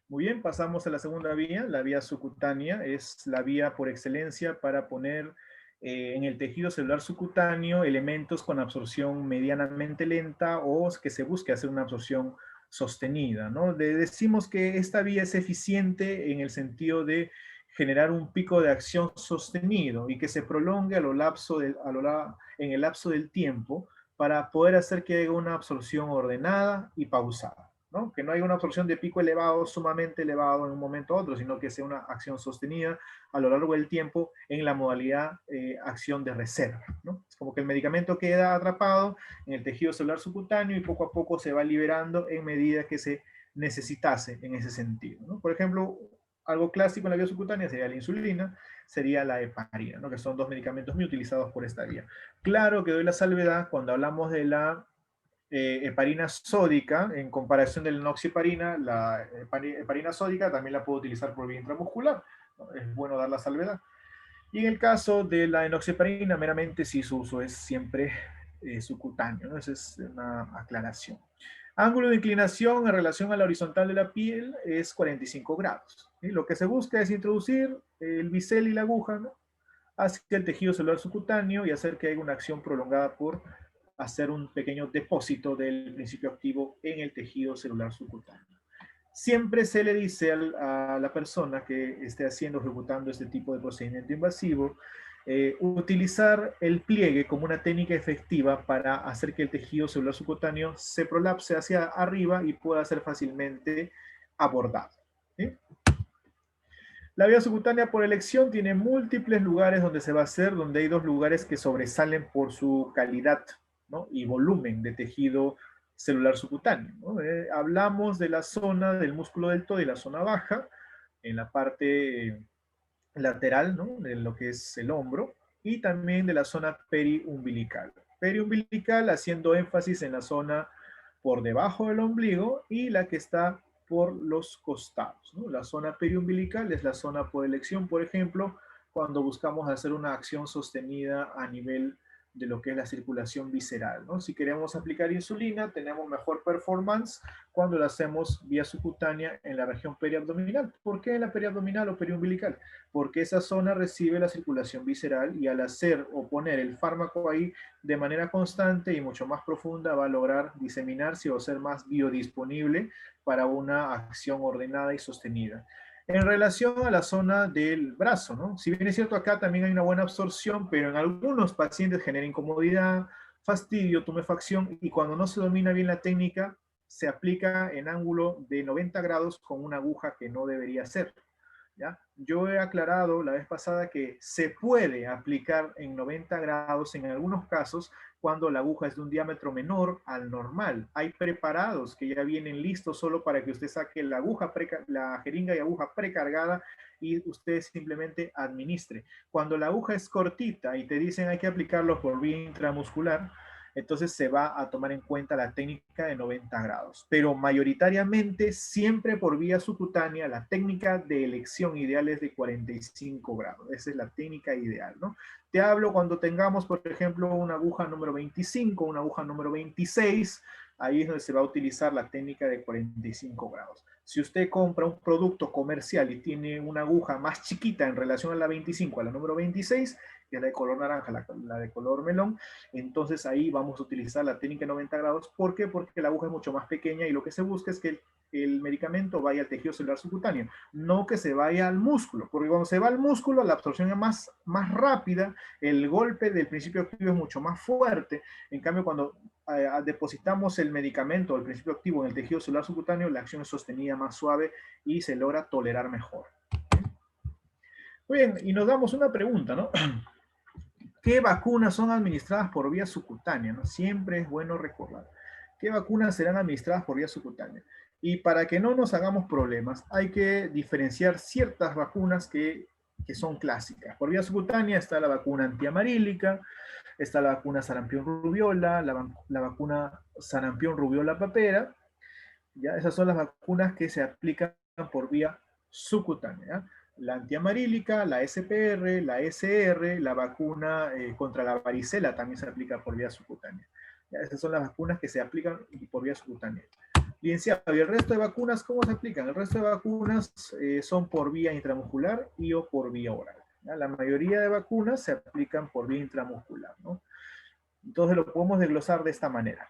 Muy bien, pasamos a la segunda vía, la vía subcutánea, es la vía por excelencia para poner en el tejido celular subcutáneo elementos con absorción medianamente lenta o que se busque hacer una absorción sostenida, ¿no? Decimos que esta vía es eficiente en el sentido de generar un pico de acción sostenido y que se prolongue en el lapso del tiempo para poder hacer que haya una absorción ordenada y pausada, ¿no? Que no haya una absorción de pico elevado, sumamente elevado en un momento u otro, sino que sea una acción sostenida a lo largo del tiempo en la modalidad acción de reserva, ¿no? Es como que el medicamento queda atrapado en el tejido celular subcutáneo y poco a poco se va liberando en medida que se necesitase en ese sentido, ¿no? Por ejemplo, algo clásico en la vía subcutánea sería la insulina, sería la heparina, ¿no? Que son dos medicamentos muy utilizados por esta vía. Claro que doy la salvedad cuando hablamos de la heparina sódica, en comparación de la enoxaparina, la heparina sódica también la puedo utilizar por vía intramuscular, ¿no? Es bueno dar la salvedad. Y en el caso de la enoxaparina, meramente sí su uso es siempre subcutáneo, ¿no? Esa es una aclaración. Ángulo de inclinación en relación a la horizontal de la piel es 45 grados. ¿Sí? Lo que se busca es introducir el bisel y la aguja, ¿no? Hacia el tejido celular subcutáneo y hacer que haya una acción prolongada por hacer un pequeño depósito del principio activo en el tejido celular subcutáneo. Siempre se le dice a la persona que esté ejecutando este tipo de procedimiento invasivo, utilizar el pliegue como una técnica efectiva para hacer que el tejido celular subcutáneo se prolapse hacia arriba y pueda ser fácilmente abordado, ¿sí? La vía subcutánea por elección tiene múltiples lugares donde se va a hacer, donde hay dos lugares que sobresalen por su calidad, ¿no? Y volumen de tejido celular subcutáneo, ¿no? Hablamos de la zona del músculo deltoide y la zona baja, en la parte lateral, ¿no? De lo que es el hombro, y también de la zona periumbilical. Periumbilical haciendo énfasis en la zona por debajo del ombligo y la que está por los costados, ¿no? La zona periumbilical es la zona por elección, por ejemplo, cuando buscamos hacer una acción sostenida a nivel de lo que es la circulación visceral, ¿no? Si queremos aplicar insulina, tenemos mejor performance cuando lo hacemos vía subcutánea en la región periabdominal. ¿Por qué en la periabdominal o periumbilical? Porque esa zona recibe la circulación visceral y al hacer o poner el fármaco ahí de manera constante y mucho más profunda va a lograr diseminarse o ser más biodisponible para una acción ordenada y sostenida. En relación a la zona del brazo, ¿no? Si bien es cierto, acá también hay una buena absorción, pero en algunos pacientes genera incomodidad, fastidio, tumefacción, y cuando no se domina bien la técnica, se aplica en ángulo de 90 grados con una aguja que no debería ser. ¿Ya? Yo he aclarado la vez pasada que se puede aplicar en 90 grados en algunos casos cuando la aguja es de un diámetro menor al normal. Hay preparados que ya vienen listos solo para que usted saque la aguja, la jeringa y aguja precargada y usted simplemente administre. Cuando la aguja es cortita y te dicen hay que aplicarlo por vía intramuscular, entonces se va a tomar en cuenta la técnica de 90 grados. Pero mayoritariamente, siempre por vía subcutánea, la técnica de elección ideal es de 45 grados. Esa es la técnica ideal, ¿no? Te hablo cuando tengamos, por ejemplo, una aguja número 25, una aguja número 26, ahí es donde se va a utilizar la técnica de 45 grados. Si usted compra un producto comercial y tiene una aguja más chiquita en relación a la 25, a la número 26, que es la de color naranja, la de color melón, entonces ahí vamos a utilizar la técnica de 90 grados. ¿Por qué? Porque la aguja es mucho más pequeña y lo que se busca es que el medicamento vaya al tejido celular subcutáneo, no que se vaya al músculo, porque cuando se va al músculo la absorción es más rápida, el golpe del principio activo es mucho más fuerte. En cambio, cuando depositamos el medicamento, el principio activo en el tejido celular subcutáneo, la acción es sostenida, más suave y se logra tolerar mejor. Muy bien, y nos damos una pregunta, ¿no? ¿Qué vacunas son administradas por vía subcutánea? ¿No? Siempre es bueno recordar. ¿Qué vacunas serán administradas por vía subcutánea? Y para que no nos hagamos problemas, hay que diferenciar ciertas vacunas que son clásicas. Por vía subcutánea está la vacuna antiamarílica, está la vacuna sarampión-rubiola, la vacuna sarampión-rubiola-papera. ¿Ya? Esas son las vacunas que se aplican por vía subcutánea. ¿Ya? La antiamarílica, la SPR, la SR, la vacuna contra la varicela también se aplica por vía subcutánea. ¿Ya? Esas son las vacunas que se aplican por vía subcutánea. Licenciado, ¿y el resto de vacunas cómo se aplican? El resto de vacunas son por vía intramuscular y o por vía oral. ¿Ya? La mayoría de vacunas se aplican por vía intramuscular, ¿no? Entonces lo podemos desglosar de esta manera.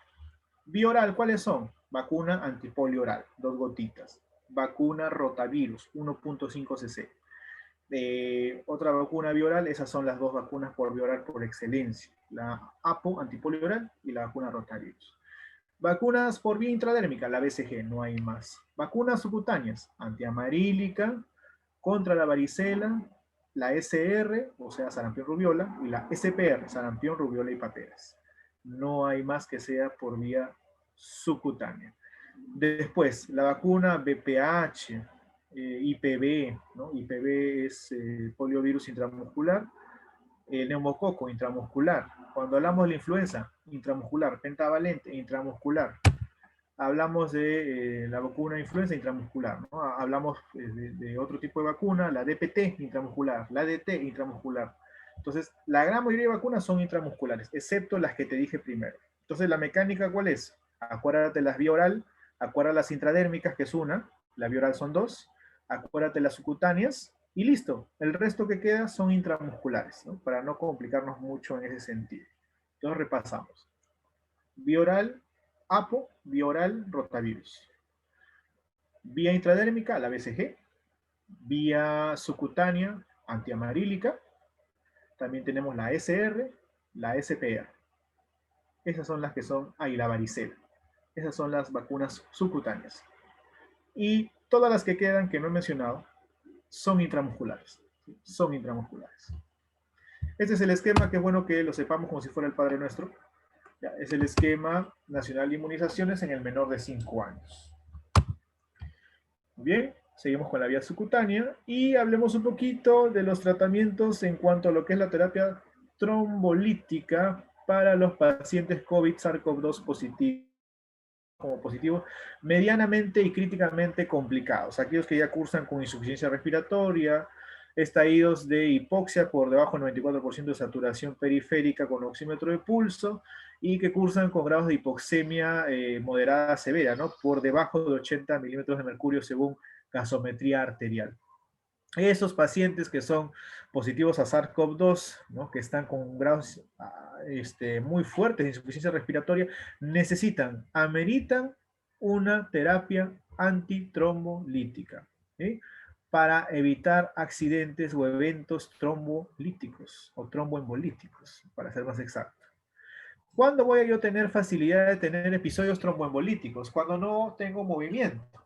Vía oral, ¿cuáles son? Vacuna antipolio oral, 2 gotitas. Vacuna rotavirus, 1.5 cc. Otra vacuna vía oral, esas son las 2 vacunas por vía oral por excelencia. La APO, antipolio oral, y la vacuna rotavirus. Vacunas por vía intradérmica, la BCG, no hay más. Vacunas subcutáneas, antiamarílica, contra la varicela, la SR, o sea, sarampión rubiola, y la SPR, sarampión, rubiola y paperas. No hay más que sea por vía subcutánea. Después, la vacuna BPH, IPV, ¿no? IPV es poliovirus intramuscular, el neumococo intramuscular. Cuando hablamos de la influenza intramuscular, pentavalente intramuscular, hablamos de la vacuna de influenza intramuscular, ¿no? Hablamos de otro tipo de vacuna, la DPT intramuscular, la DT intramuscular. Entonces, la gran mayoría de vacunas son intramusculares, excepto las que te dije primero. Entonces, ¿la mecánica cuál es? Acuérdate las vía oral, acuérdate las intradérmicas, que es una, la vía oral son 2, acuérdate las subcutáneas, y listo. El resto que queda son intramusculares, ¿no? Para no complicarnos mucho en ese sentido. Entonces, repasamos. Vía oral, APO, vía oral, rotavirus. Vía intradérmica, la BCG. Vía subcutánea, antiamarílica. También tenemos la SR, la SPR. Esas son las que son, y la varicela. Esas son las vacunas subcutáneas. Y todas las que quedan, que no he mencionado, son intramusculares. Son intramusculares. Este es el esquema, que es bueno que lo sepamos como si fuera el Padre Nuestro. Ya, es el esquema nacional de inmunizaciones en el menor de 5 años. Bien, seguimos con la vía subcutánea y hablemos un poquito de los tratamientos en cuanto a lo que es la terapia trombolítica para los pacientes COVID SARS-CoV-2 positivos, medianamente y críticamente complicados. Aquellos que ya cursan con insuficiencia respiratoria, estadios de hipoxia por debajo del 94% de saturación periférica con oxímetro de pulso y que cursan con grados de hipoxemia moderada severa, ¿no? Por debajo de 80 milímetros de mercurio según gasometría arterial. Esos pacientes que son positivos a SARS-CoV-2, ¿no? Que están con grados muy fuertes de insuficiencia respiratoria, ameritan una terapia antitrombolítica, ¿sí? Para evitar accidentes o eventos trombolíticos o tromboembolíticos, para ser más exacto. ¿Cuándo voy a yo tener facilidad de tener episodios tromboembolíticos? Cuando no tengo movimiento,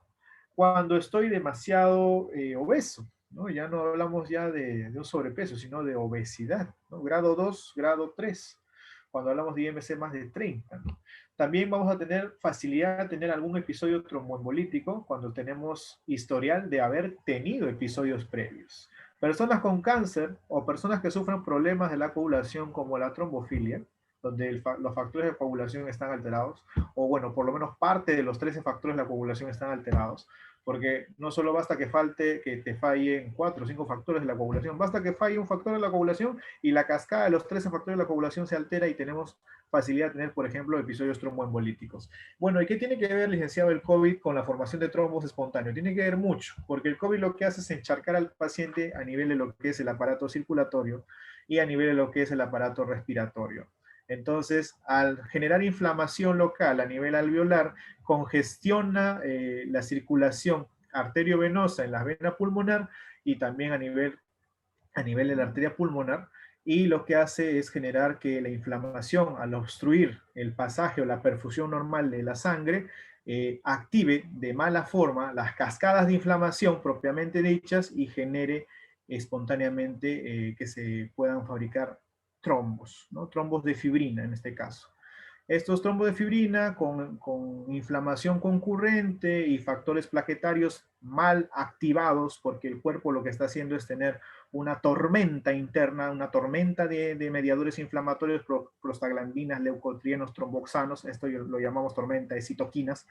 cuando estoy demasiado obeso, ¿no? Ya no hablamos ya de un sobrepeso, sino de obesidad, ¿no? Grado 2, grado 3, cuando hablamos de IMC más de 30, ¿no? También vamos a tener facilidad de tener algún episodio tromboembolítico cuando tenemos historial de haber tenido episodios previos. Personas con cáncer o personas que sufren problemas de la coagulación como la trombofilia, donde los factores de coagulación están alterados, o bueno, por lo menos parte de los 13 factores de la coagulación están alterados, porque no solo basta que que te fallen 4 o 5 factores de la coagulación, basta que falle un factor de la coagulación y la cascada de los 13 factores de la coagulación se altera y tenemos facilidad de tener, por ejemplo, episodios tromboembolíticos. Bueno, ¿y qué tiene que ver, licenciado, el COVID con la formación de trombos espontáneos? Tiene que ver mucho, porque el COVID lo que hace es encharcar al paciente a nivel de lo que es el aparato circulatorio y a nivel de lo que es el aparato respiratorio. Entonces, al generar inflamación local a nivel alveolar, congestiona la circulación arteriovenosa en la vena pulmonar y también a nivel de la arteria pulmonar, y lo que hace es generar que la inflamación, al obstruir el pasaje o la perfusión normal de la sangre, active de mala forma las cascadas de inflamación propiamente dichas y genere espontáneamente que se puedan fabricar trombos, ¿no? Trombos de fibrina en este caso. Estos trombos de fibrina con inflamación concurrente y factores plaquetarios mal activados, porque el cuerpo lo que está haciendo es tener una tormenta interna, una tormenta de mediadores inflamatorios, prostaglandinas, leucotrienos, tromboxanos, esto lo llamamos tormenta de citoquinas.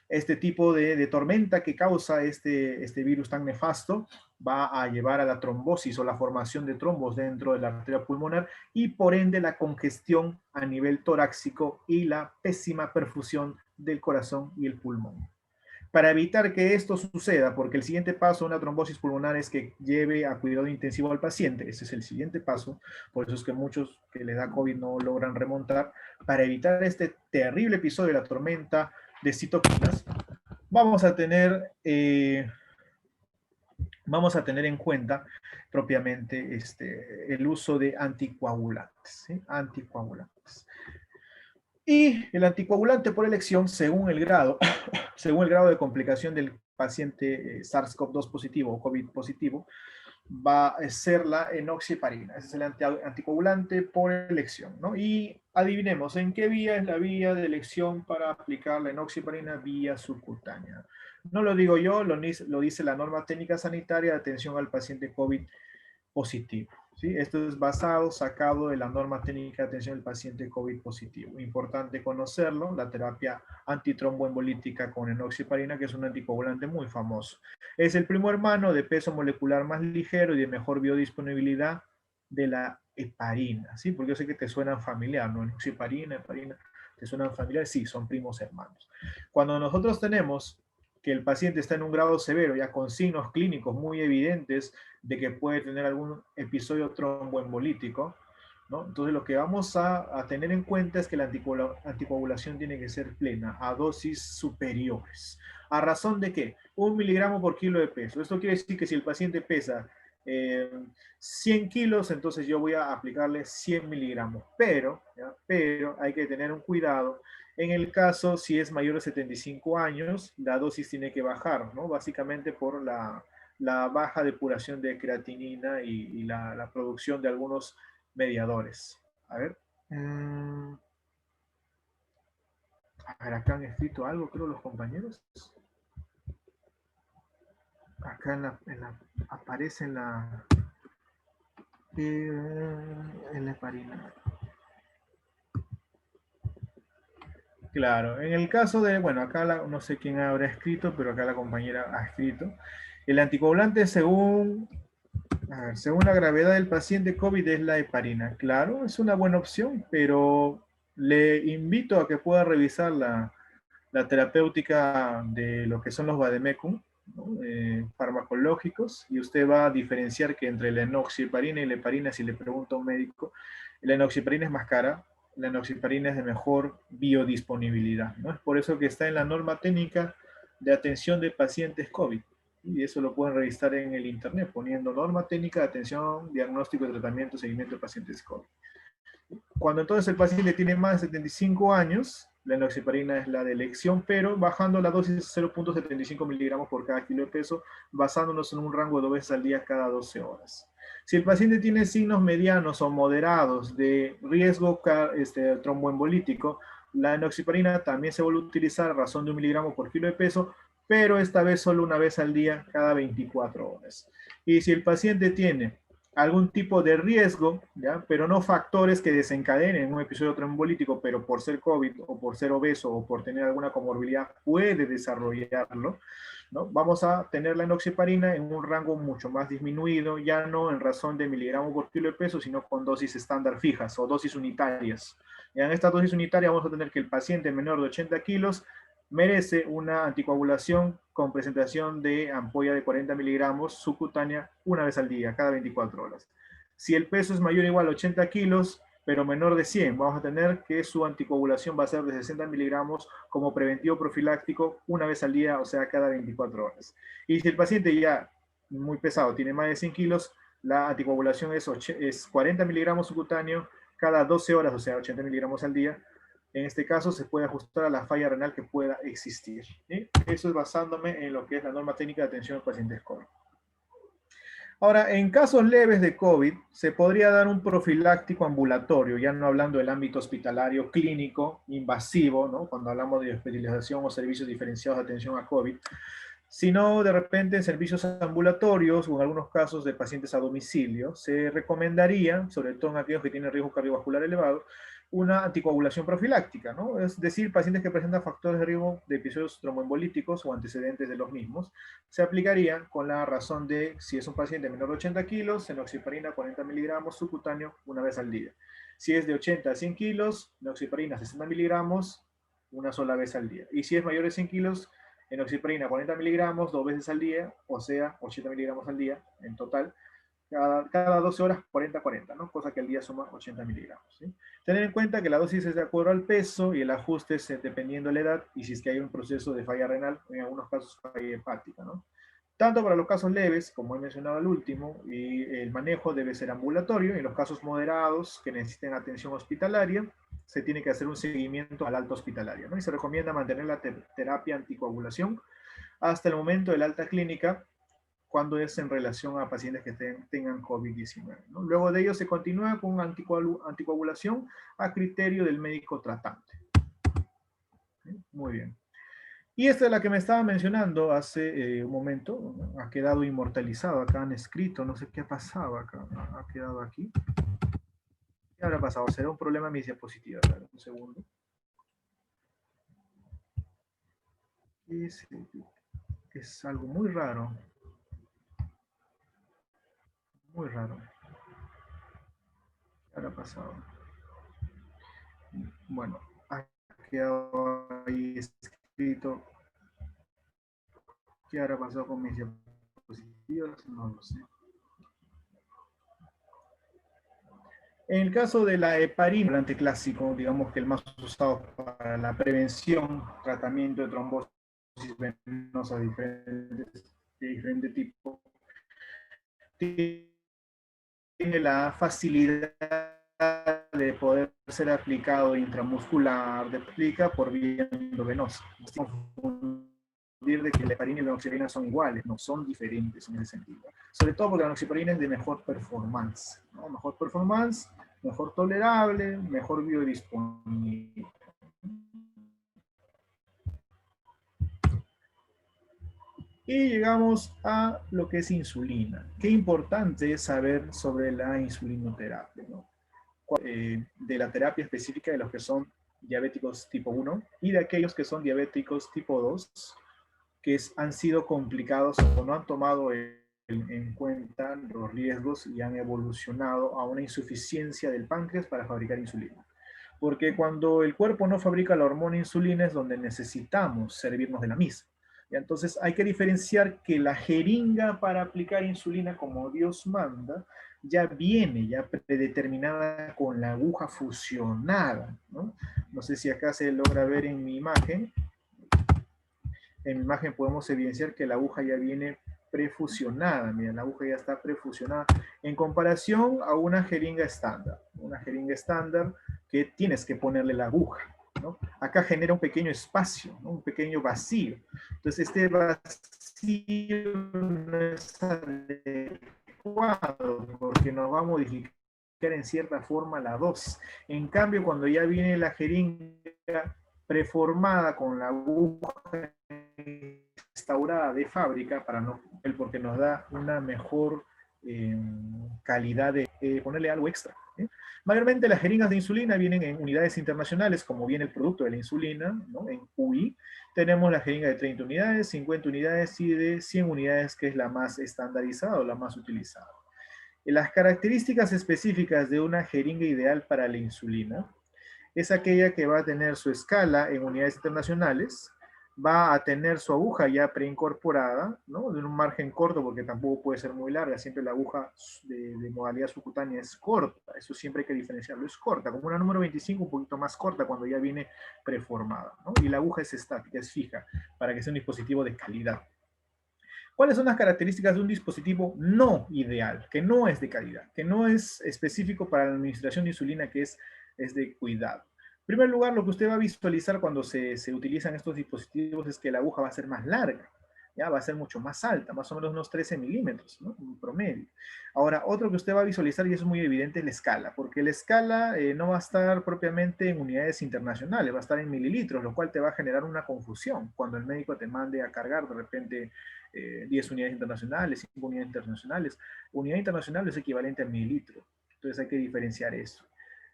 Este tipo de tormenta que causa este virus tan nefasto va a llevar a la trombosis o la formación de trombos dentro de la arteria pulmonar y por ende la congestión a nivel torácico y la pésima perfusión del corazón y el pulmón. Para evitar que esto suceda, porque el siguiente paso de una trombosis pulmonar es que lleve a cuidado intensivo al paciente, ese es el siguiente paso, por eso es que muchos que les da COVID no logran remontar. Para evitar este terrible episodio de la tormenta de citoquinas, vamos a tener en cuenta propiamente el uso de anticoagulantes, ¿sí? Anticoagulantes. Y el anticoagulante por elección, según el grado, según el grado de complicación del paciente SARS-CoV-2 positivo o COVID positivo, va a ser la enoxaparina. Ese es el anticoagulante por elección, ¿no? Y adivinemos, ¿en qué vía es la vía de elección para aplicar la enoxaparina? Vía subcutánea. No lo digo yo, lo dice la norma técnica sanitaria de atención al paciente COVID positivo. ¿Sí? Esto es sacado de la norma técnica de atención al paciente COVID positivo. Importante conocerlo, la terapia antitromboembolítica con enoxaparina, que es un anticoagulante muy famoso. Es el primo hermano de peso molecular más ligero y de mejor biodisponibilidad de la heparina, ¿sí? Porque yo sé que te suenan familiar, ¿no? Enoxaparina, heparina, ¿te suenan familiar? Sí, son primos hermanos. Cuando nosotros tenemos que el paciente está en un grado severo, ya con signos clínicos muy evidentes de que puede tener algún episodio tromboembolítico, ¿no? Entonces lo que vamos a tener en cuenta es que la anticoagulación tiene que ser plena, a dosis superiores. ¿A razón de qué? 1 miligramo por kilo de peso. Esto quiere decir que si el paciente pesa 100 kilos, entonces yo voy a aplicarle 100 miligramos. Pero hay que tener un cuidado. En el caso, si es mayor de 75 años, la dosis tiene que bajar, ¿no? Básicamente por la baja depuración de creatinina y la producción de algunos mediadores. A ver. A ver, acá han escrito algo, creo, los compañeros. Acá aparece en la heparina. Claro, en el caso de, bueno, acá no sé quién habrá escrito, pero acá la compañera ha escrito. El anticoagulante según la gravedad del paciente COVID es la heparina. Claro, es una buena opción, pero le invito a que pueda revisar la terapéutica de lo que son los vademecum, ¿no? Farmacológicos, y usted va a diferenciar que entre la enoxaparina y la heparina, si le pregunta a un médico, la enoxaparina es más cara, la enoxaparina es de mejor biodisponibilidad, ¿no? Es por eso que está en la norma técnica de atención de pacientes COVID. Y eso lo pueden revisar en el internet poniendo norma técnica de atención, diagnóstico, tratamiento, seguimiento de pacientes COVID. Cuando entonces el paciente tiene más de 75 años, la enoxaparina es la de elección, pero bajando la dosis a 0.75 miligramos por cada kilo de peso, basándonos en un rango de 2 veces al día cada 12 horas. Si el paciente tiene signos medianos o moderados de riesgo tromboembolítico, la enoxaparina también se vuelve a utilizar a razón de 1 miligramo por kilo de peso, pero esta vez solo una vez al día cada 24 horas. Y si el paciente tiene algún tipo de riesgo, ¿ya? Pero no factores que desencadenen un episodio trombolítico, pero por ser COVID o por ser obeso o por tener alguna comorbilidad puede desarrollarlo, ¿no? Vamos a tener la enoxaparina en un rango mucho más disminuido, ya no en razón de miligramos por kilo de peso, sino con dosis estándar fijas o dosis unitarias. Ya en esta dosis unitaria vamos a tener que el paciente menor de 80 kilos merece una anticoagulación con presentación de ampolla de 40 miligramos subcutánea una vez al día, cada 24 horas. Si el peso es mayor o igual a 80 kilos, pero menor de 100, vamos a tener que su anticoagulación va a ser de 60 miligramos como preventivo profiláctico una vez al día, o sea, cada 24 horas. Y si el paciente ya muy pesado, tiene más de 100 kilos, la anticoagulación es 40 miligramos subcutáneo cada 12 horas, o sea, 80 miligramos al día. En este caso se puede ajustar a la falla renal que pueda existir. ¿Sí? Eso es basándome en lo que es la norma técnica de atención a pacientes COVID. Ahora, en casos leves de COVID, se podría dar un profiláctico ambulatorio, ya no hablando del ámbito hospitalario, clínico, invasivo, ¿no? Cuando hablamos de hospitalización o servicios diferenciados de atención a COVID, sino de repente en servicios ambulatorios o en algunos casos de pacientes a domicilio, se recomendaría, sobre todo en aquellos que tienen riesgo cardiovascular elevado, una anticoagulación profiláctica, ¿no? Es decir, pacientes que presentan factores de riesgo de episodios tromboembolíticos o antecedentes de los mismos, se aplicaría con la razón de, si es un paciente menor de 80 kilos, enoxaparina 40 miligramos subcutáneo una vez al día. Si es de 80 a 100 kilos, enoxaparina 60 miligramos una sola vez al día. Y si es mayor de 100 kilos, enoxaparina 40 miligramos dos veces al día, o sea, 80 miligramos al día en total, cada 12 horas 40-40, ¿no? Cosa que al día suma 80 miligramos. ¿Sí? Tener en cuenta que la dosis es de acuerdo al peso y el ajuste es dependiendo de la edad y si es que hay un proceso de falla renal, en algunos casos falla hepática, ¿no? Tanto para los casos leves, como he mencionado al último, y el manejo debe ser ambulatorio. En los casos moderados que necesiten atención hospitalaria, se tiene que hacer un seguimiento al alta hospitalaria, ¿no? Y se recomienda mantener la terapia anticoagulación hasta el momento del alta clínica, cuando es en relación a pacientes que tengan COVID-19, ¿no? Luego de ello se continúa con anticoagulación a criterio del médico tratante. ¿Sí? Muy bien. Y esta es la que me estaba mencionando hace un momento, ha quedado inmortalizado, acá han escrito, no sé qué ha pasado acá, ha quedado aquí. ¿Qué habrá pasado? ¿Será un problema en mis diapositivas? A ver, un segundo. Es algo muy raro. Muy raro. ¿Qué habrá pasado? Bueno, ha quedado ahí escrito. ¿Qué habrá pasado con mis diapositivas? No lo sé. En el caso de la heparina, el anticlásico, digamos que el más usado para la prevención, tratamiento de trombosis venosa de diferente tipo, tiene la facilidad de poder ser aplicado intramuscular, de aplica por vía endovenosa. De que la heparina y la enoxaparina son iguales, no son diferentes en ese sentido. Sobre todo porque la enoxaparina es de mejor performance, ¿no? Mejor performance, mejor tolerable, mejor biodisponible. Y llegamos a lo que es insulina. Qué importante es saber sobre la insulinoterapia, ¿no? De la terapia específica de los que son diabéticos tipo 1 y de aquellos que son diabéticos tipo 2, que han sido complicados o no han tomado en cuenta los riesgos y han evolucionado a una insuficiencia del páncreas para fabricar insulina. Porque cuando el cuerpo no fabrica la hormona insulina es donde necesitamos servirnos de la misma. Y entonces hay que diferenciar que la jeringa para aplicar insulina como Dios manda ya viene ya predeterminada con la aguja fusionada, ¿no? No sé si acá se logra ver en mi imagen. En mi imagen podemos evidenciar que la aguja ya viene prefusionada. Miren, la aguja ya está prefusionada en comparación a una jeringa estándar. Una jeringa estándar que tienes que ponerle la aguja, ¿no? Acá genera un pequeño espacio, ¿no? Un pequeño vacío. Entonces este vacío no es adecuado porque nos va a modificar en cierta forma la dosis. En cambio, cuando ya viene la jeringa preformada con la aguja instaurada de fábrica, porque nos da una mejor calidad de ponerle algo extra. Mayormente las jeringas de insulina vienen en unidades internacionales, como viene el producto de la insulina, ¿no? En UI. Tenemos la jeringa de 30 unidades, 50 unidades y de 100 unidades, que es la más estandarizada o la más utilizada. Las características específicas de una jeringa ideal para la insulina es aquella que va a tener su escala en unidades internacionales, va a tener su aguja ya preincorporada, ¿no? De un margen corto, porque tampoco puede ser muy larga, siempre la aguja de modalidad subcutánea es corta, eso siempre hay que diferenciarlo, es corta, como una número 25, un poquito más corta cuando ya viene preformada, ¿no? Y la aguja es estática, es fija, para que sea un dispositivo de calidad. ¿Cuáles son las características de un dispositivo no ideal, que no es de calidad, que no es específico para la administración de insulina, que es de cuidado? En primer lugar, lo que usted va a visualizar cuando se utilizan estos dispositivos es que la aguja va a ser más larga, ¿ya? Va a ser mucho más alta, más o menos unos 13 milímetros, ¿no? En promedio. Ahora, otro que usted va a visualizar, y eso es muy evidente, es la escala, porque la escala no va a estar propiamente en unidades internacionales, va a estar en mililitros, lo cual te va a generar una confusión cuando el médico te mande a cargar de repente 10 unidades internacionales, 5 unidades internacionales. Unidad internacional es equivalente al mililitro, entonces hay que diferenciar eso.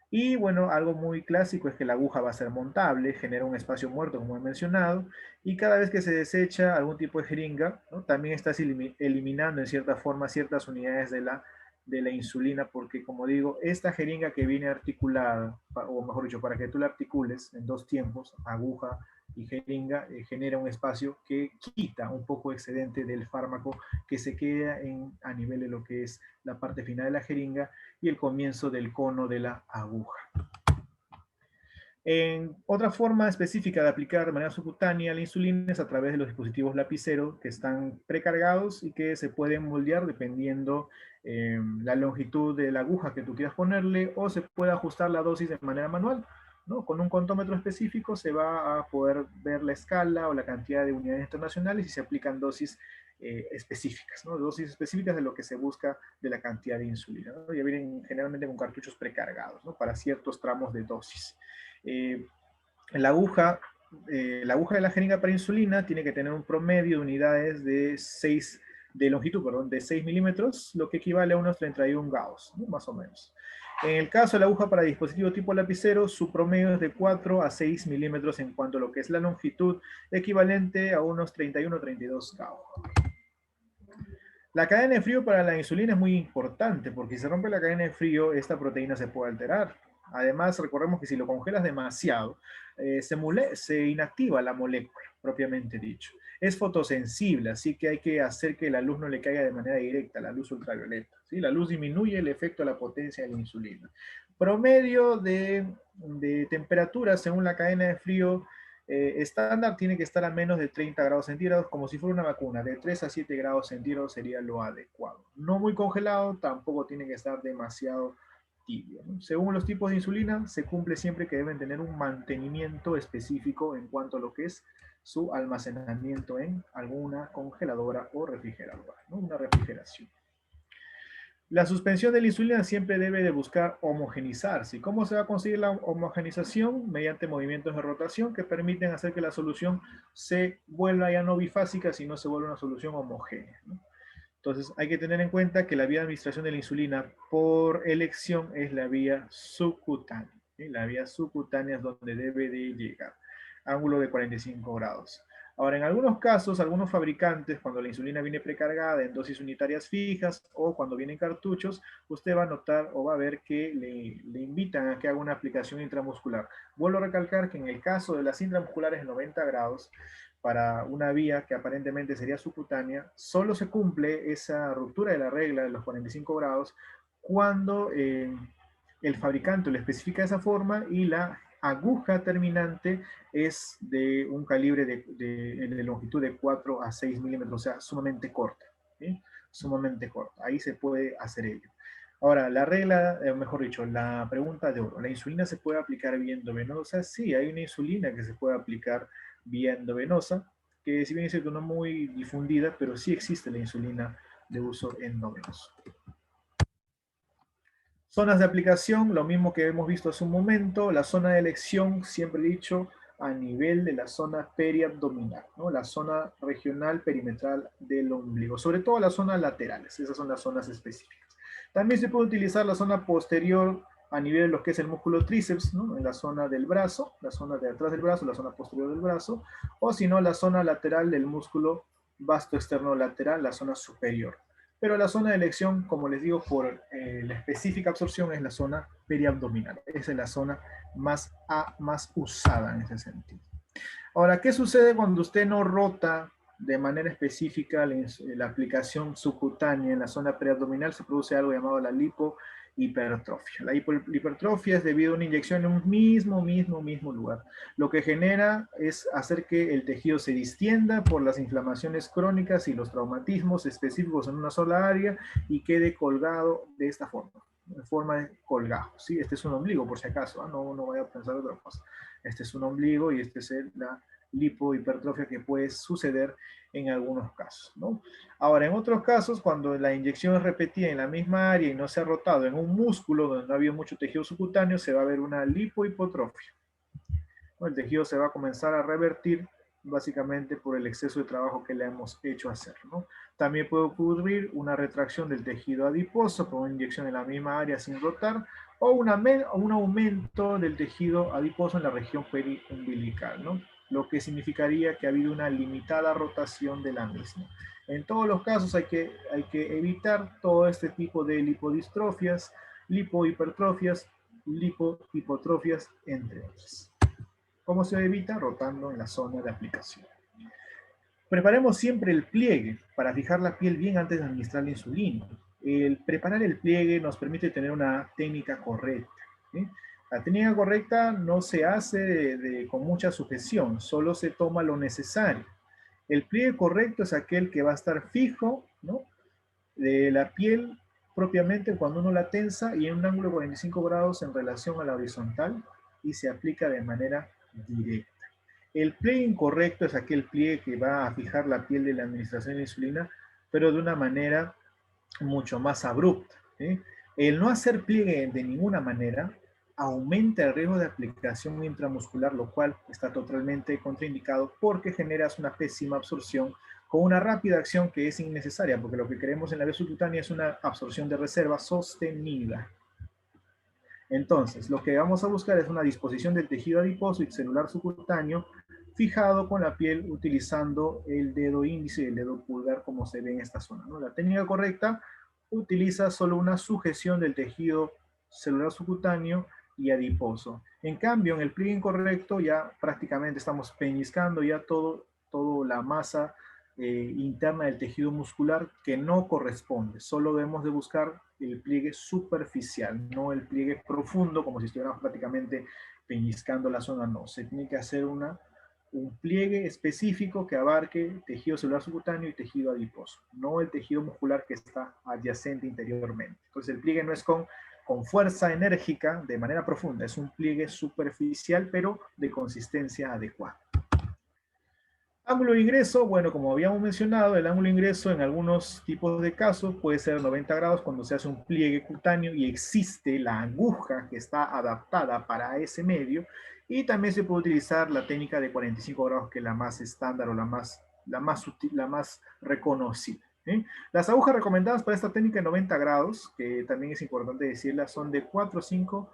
Y bueno, algo muy clásico es que la aguja va a ser montable, genera un espacio muerto, como he mencionado, y cada vez que se desecha algún tipo de jeringa, ¿no? También estás eliminando en cierta forma ciertas unidades de la insulina, porque como digo, esta jeringa que viene articulada, o mejor dicho, para que tú la articules en dos tiempos, aguja y jeringa, genera un espacio que quita un poco excedente del fármaco que se queda a nivel de lo que es la parte final de la jeringa y el comienzo del cono de la aguja. En otra forma específica de aplicar de manera subcutánea la insulina es a través de los dispositivos lapicero que están precargados y que se pueden moldear dependiendo la longitud de la aguja que tú quieras ponerle, o se puede ajustar la dosis de manera manual, ¿no? Con un contómetro específico se va a poder ver la escala o la cantidad de unidades internacionales y se aplican dosis específicas, ¿no? Dosis específicas de lo que se busca de la cantidad de insulina, ¿no? Ya vienen generalmente con cartuchos precargados, ¿no? Para ciertos tramos de dosis. Eh, la aguja, la aguja de la jeringa para insulina tiene que tener un promedio de unidades de 6 de longitud, perdón, de 6 milímetros, lo que equivale a unos 31 Gauss, ¿no? Más o menos. En el caso de la aguja para dispositivo tipo lapicero, su promedio es de 4 a 6 milímetros en cuanto a lo que es la longitud, equivalente a unos 31 o 32 Gauss. La cadena de frío para la insulina es muy importante porque si se rompe la cadena de frío, esta proteína se puede alterar. Además, recordemos que si lo congelas demasiado, se inactiva la molécula, propiamente dicho. Es fotosensible, así que hay que hacer que la luz no le caiga de manera directa, la luz ultravioleta, ¿sí? La luz disminuye el efecto de la potencia de la insulina. Promedio de temperatura según la cadena de frío estándar tiene que estar a menos de 30 grados centígrados, como si fuera una vacuna. De 3 a 7 grados centígrados sería lo adecuado. No muy congelado, tampoco tiene que estar demasiado tibio, ¿no? Según los tipos de insulina, se cumple siempre que deben tener un mantenimiento específico en cuanto a lo que es su almacenamiento en alguna congeladora o refrigeradora, ¿no? Una refrigeración. La suspensión de la insulina siempre debe de buscar homogenizarse. ¿Cómo se va a conseguir la homogenización? Mediante movimientos de rotación que permiten hacer que la solución se vuelva ya no bifásica, sino se vuelva una solución homogénea, ¿no? Entonces hay que tener en cuenta que la vía de administración de la insulina por elección es la vía subcutánea, ¿sí? La vía subcutánea es donde debe de llegar. Ángulo de 45 grados. Ahora, en algunos casos, algunos fabricantes, cuando la insulina viene precargada en dosis unitarias fijas o cuando vienen cartuchos, usted va a notar o va a ver que le invitan a que haga una aplicación intramuscular. Vuelvo a recalcar que en el caso de las intramusculares de 90 grados, para una vía que aparentemente sería subcutánea, solo se cumple esa ruptura de la regla de los 45 grados cuando el fabricante lo especifica de esa forma y la aguja terminante es de un calibre de longitud de 4 a 6 milímetros, o sea, sumamente corta, ¿sí? Sumamente corta. Ahí se puede hacer ello. Ahora, la regla, mejor dicho, la pregunta de oro, ¿la insulina se puede aplicar vía endovenosa? Sí, hay una insulina que se puede aplicar vía endovenosa, que si bien es cierto no muy difundida, pero sí existe la insulina de uso endovenoso. Zonas de aplicación, lo mismo que hemos visto hace un momento, la zona de elección, siempre he dicho, a nivel de la zona periabdominal, ¿no? La zona regional perimetral del ombligo, sobre todo las zonas laterales, esas son las zonas específicas. También se puede utilizar la zona posterior a nivel de lo que es el músculo tríceps, ¿no? En la zona del brazo, la zona de atrás del brazo, la zona posterior del brazo, o si no, la zona lateral del músculo vasto externo lateral, la zona superior. Pero la zona de elección, como les digo, por la específica absorción es la zona periabdominal. Esa es la zona más usada en ese sentido. Ahora, ¿qué sucede cuando usted no rota de manera específica la aplicación subcutánea en la zona preabdominal? Se produce algo llamado la lipohipertrofia. La hipertrofia es debido a una inyección en un mismo lugar. Lo que genera es hacer que el tejido se distienda por las inflamaciones crónicas y los traumatismos específicos en una sola área y quede colgado de esta forma, en forma de colgajo. ¿Sí? Este es un ombligo, por si acaso, ¿eh? No vaya a pensar otra cosa. Este es un ombligo y este es la lipohipertrofia que puede suceder en algunos casos, ¿no? Ahora, en otros casos, cuando la inyección es repetida en la misma área y no se ha rotado en un músculo donde no ha habido mucho tejido subcutáneo, se va a ver una lipohipotrofia, ¿no? El tejido se va a comenzar a revertir básicamente por el exceso de trabajo que le hemos hecho hacer, ¿no? También puede ocurrir una retracción del tejido adiposo por una inyección en la misma área sin rotar, o un aumento del tejido adiposo en la región periumbilical, ¿no? Lo que significaría que ha habido una limitada rotación de la misma. En todos los casos hay que evitar todo este tipo de lipodistrofias, lipohipertrofias, lipohipotrofias, entre otras. ¿Cómo se evita? Rotando en la zona de aplicación. Preparemos siempre el pliegue para fijar la piel bien antes de administrar la insulina. El preparar el pliegue nos permite tener una técnica correcta, ¿sí? La técnica correcta no se hace con mucha sujeción, solo se toma lo necesario. El pliegue correcto es aquel que va a estar fijo, ¿no? De la piel propiamente cuando uno la tensa y en un ángulo de 45 grados en relación a la horizontal y se aplica de manera directa. El pliegue incorrecto es aquel pliegue que va a fijar la piel de la administración de insulina, pero de una manera mucho más abrupta, ¿sí? El no hacer pliegue de ninguna manera aumenta el riesgo de aplicación intramuscular, lo cual está totalmente contraindicado porque generas una pésima absorción con una rápida acción que es innecesaria, porque lo que queremos en la vía subcutánea es una absorción de reserva sostenida. Entonces, lo que vamos a buscar es una disposición del tejido adiposo y celular subcutáneo fijado con la piel utilizando el dedo índice y el dedo pulgar como se ve en esta zona, ¿no? La técnica correcta utiliza solo una sujeción del tejido celular subcutáneo y adiposo. En cambio, en el pliegue incorrecto ya prácticamente estamos peñiscando ya toda la masa interna del tejido muscular que no corresponde. Solo debemos de buscar el pliegue superficial, no el pliegue profundo, como si estuviéramos prácticamente peñiscando la zona. No, se tiene que hacer un pliegue específico que abarque tejido celular subcutáneo y tejido adiposo, no el tejido muscular que está adyacente interiormente. Entonces el pliegue no es con fuerza enérgica de manera profunda, es un pliegue superficial pero de consistencia adecuada. Ángulo de ingreso, bueno, como habíamos mencionado, el ángulo de ingreso en algunos tipos de casos puede ser 90 grados cuando se hace un pliegue cutáneo y existe la aguja que está adaptada para ese medio, y también se puede utilizar la técnica de 45 grados, que es la más estándar o la más reconocida, ¿eh? Las agujas recomendadas para esta técnica de 90 grados, que también es importante decirla, son de 4 o 5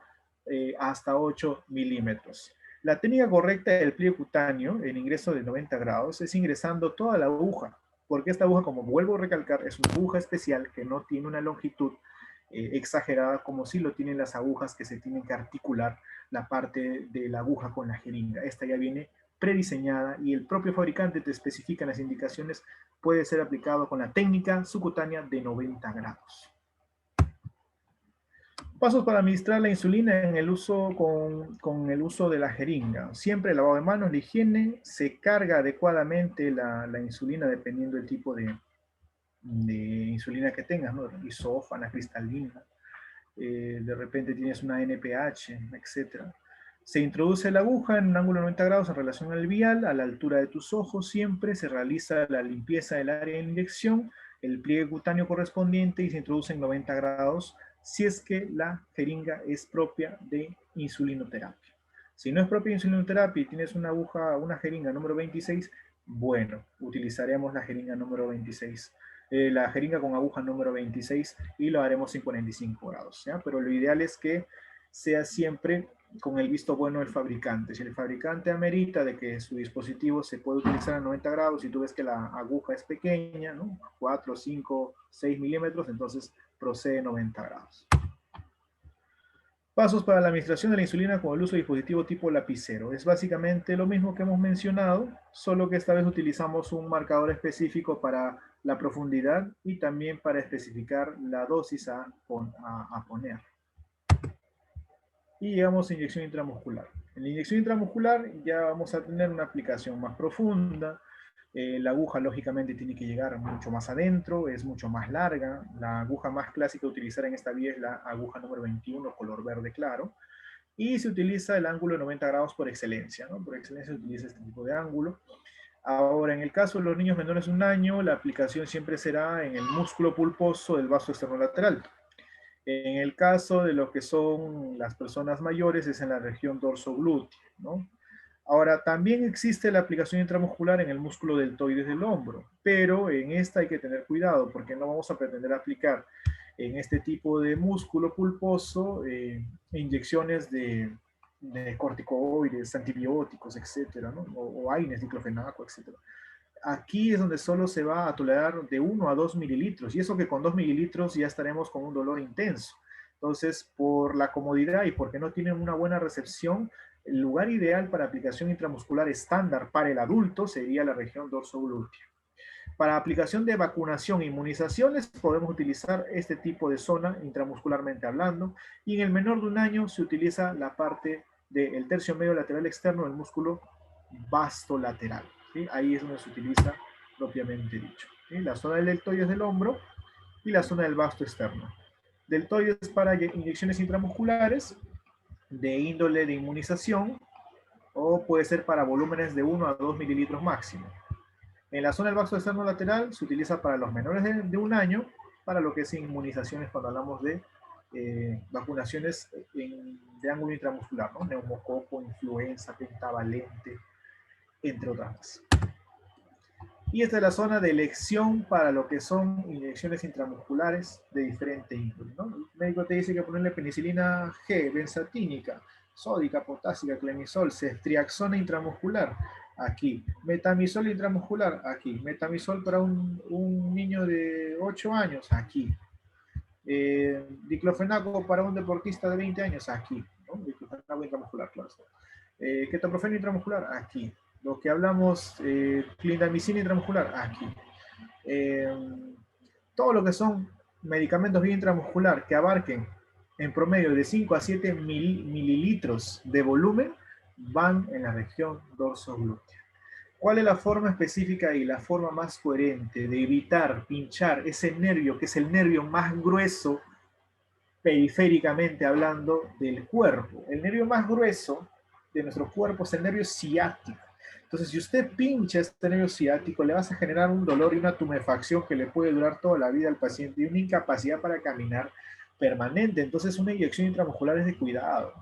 hasta 8 milímetros. La técnica correcta del pliegue cutáneo, el ingreso de 90 grados, es ingresando toda la aguja, porque esta aguja, como vuelvo a recalcar, es una aguja especial que no tiene una longitud exagerada como si lo tienen las agujas que se tienen que articular la parte de la aguja con la jeringa. Esta ya viene prediseñada y el propio fabricante te especifica en las indicaciones, puede ser aplicado con la técnica subcutánea de 90 grados. Pasos para administrar la insulina en el uso con el uso de la jeringa. Siempre el lavado de manos, la higiene, se carga adecuadamente la insulina dependiendo del tipo de insulina que tengas, ¿no? Isófana, cristalina, de repente tienes una NPH, etc. Se introduce la aguja en un ángulo de 90 grados en relación al vial, a la altura de tus ojos siempre, se realiza la limpieza del área de inyección, el pliegue cutáneo correspondiente y se introduce en 90 grados si es que la jeringa es propia de insulinoterapia. Si no es propia de insulinoterapia y tienes una aguja, una jeringa número 26, bueno, utilizaremos la jeringa número 26. la jeringa con aguja número 26 y lo haremos en 45 grados, ¿ya? Pero lo ideal es que sea siempre con el visto bueno del fabricante. Si el fabricante amerita de que su dispositivo se puede utilizar a 90 grados y tú ves que la aguja es pequeña, ¿no? 4, 5, 6 milímetros, entonces procede 90 grados. Pasos para la administración de la insulina con el uso de dispositivo tipo lapicero. Es básicamente lo mismo que hemos mencionado, solo que esta vez utilizamos un marcador específico para la profundidad y también para especificar la dosis a poner. Y llegamos a inyección intramuscular. En la inyección intramuscular ya vamos a tener una aplicación más profunda. La aguja lógicamente tiene que llegar mucho más adentro, es mucho más larga. La aguja más clásica a utilizar en esta vía es la aguja número 21, color verde claro. Y se utiliza el ángulo de 90 grados por excelencia, ¿no? Por excelencia se utiliza este tipo de ángulo. Ahora, en el caso de los niños menores de 1 año, la aplicación siempre será en el músculo pulposo del vaso externo lateral. En el caso de lo que son las personas mayores es en la región dorsoglútea, ¿no? Ahora, también existe la aplicación intramuscular en el músculo deltoides del hombro, pero en esta hay que tener cuidado porque no vamos a pretender aplicar en este tipo de músculo pulposo inyecciones de corticoides, antibióticos, etcétera, ¿no? O AINES, diclofenaco, etcétera. Aquí es donde solo se va a tolerar de 1 a 2 mililitros, y eso que con 2 mililitros ya estaremos con un dolor intenso. Entonces, por la comodidad y porque no tienen una buena recepción, el lugar ideal para aplicación intramuscular estándar para el adulto sería la región dorsoglútea. Para aplicación de vacunación e inmunizaciones podemos utilizar este tipo de zona intramuscularmente hablando, y en el menor de 1 año se utiliza la parte del tercio medio lateral externo del músculo vastolateral. ¿Sí? Ahí es donde se utiliza propiamente dicho. ¿Sí? La zona del deltoides del hombro y la zona del vasto externo. Deltoides para inyecciones intramusculares de índole de inmunización o puede ser para volúmenes de 1 a 2 mililitros máximo. En la zona del vasto externo lateral se utiliza para los menores de 1 año, para lo que es inmunizaciones cuando hablamos de vacunaciones de ángulo intramuscular, ¿no? Neumococo, influenza, pentavalente, entre otras más. Y esta es la zona de elección para lo que son inyecciones intramusculares de diferente índole, ¿no? El médico te dice que ponerle penicilina G, benzatínica, sódica, potásica, clemizol, ceftriaxona intramuscular, aquí. Metamizol intramuscular, aquí. Metamizol para un niño de 8 años, aquí. Diclofenaco para un deportista de 20 años, aquí, ¿no? Diclofenaco intramuscular, claro. Ketoprofeno intramuscular, aquí. Lo que hablamos, clindamicina intramuscular, aquí. Todo lo que son medicamentos vía intramuscular que abarquen en promedio de 5 a 7 mililitros de volumen van en la región dorsoglútea. ¿Cuál es la forma específica y la forma más coherente de evitar pinchar ese nervio, que es el nervio más grueso periféricamente hablando del cuerpo? El nervio más grueso de nuestro cuerpo es el nervio ciático. Entonces, si usted pincha este nervio ciático, le vas a generar un dolor y una tumefacción que le puede durar toda la vida al paciente y una incapacidad para caminar permanente. Entonces, una inyección intramuscular es de cuidado.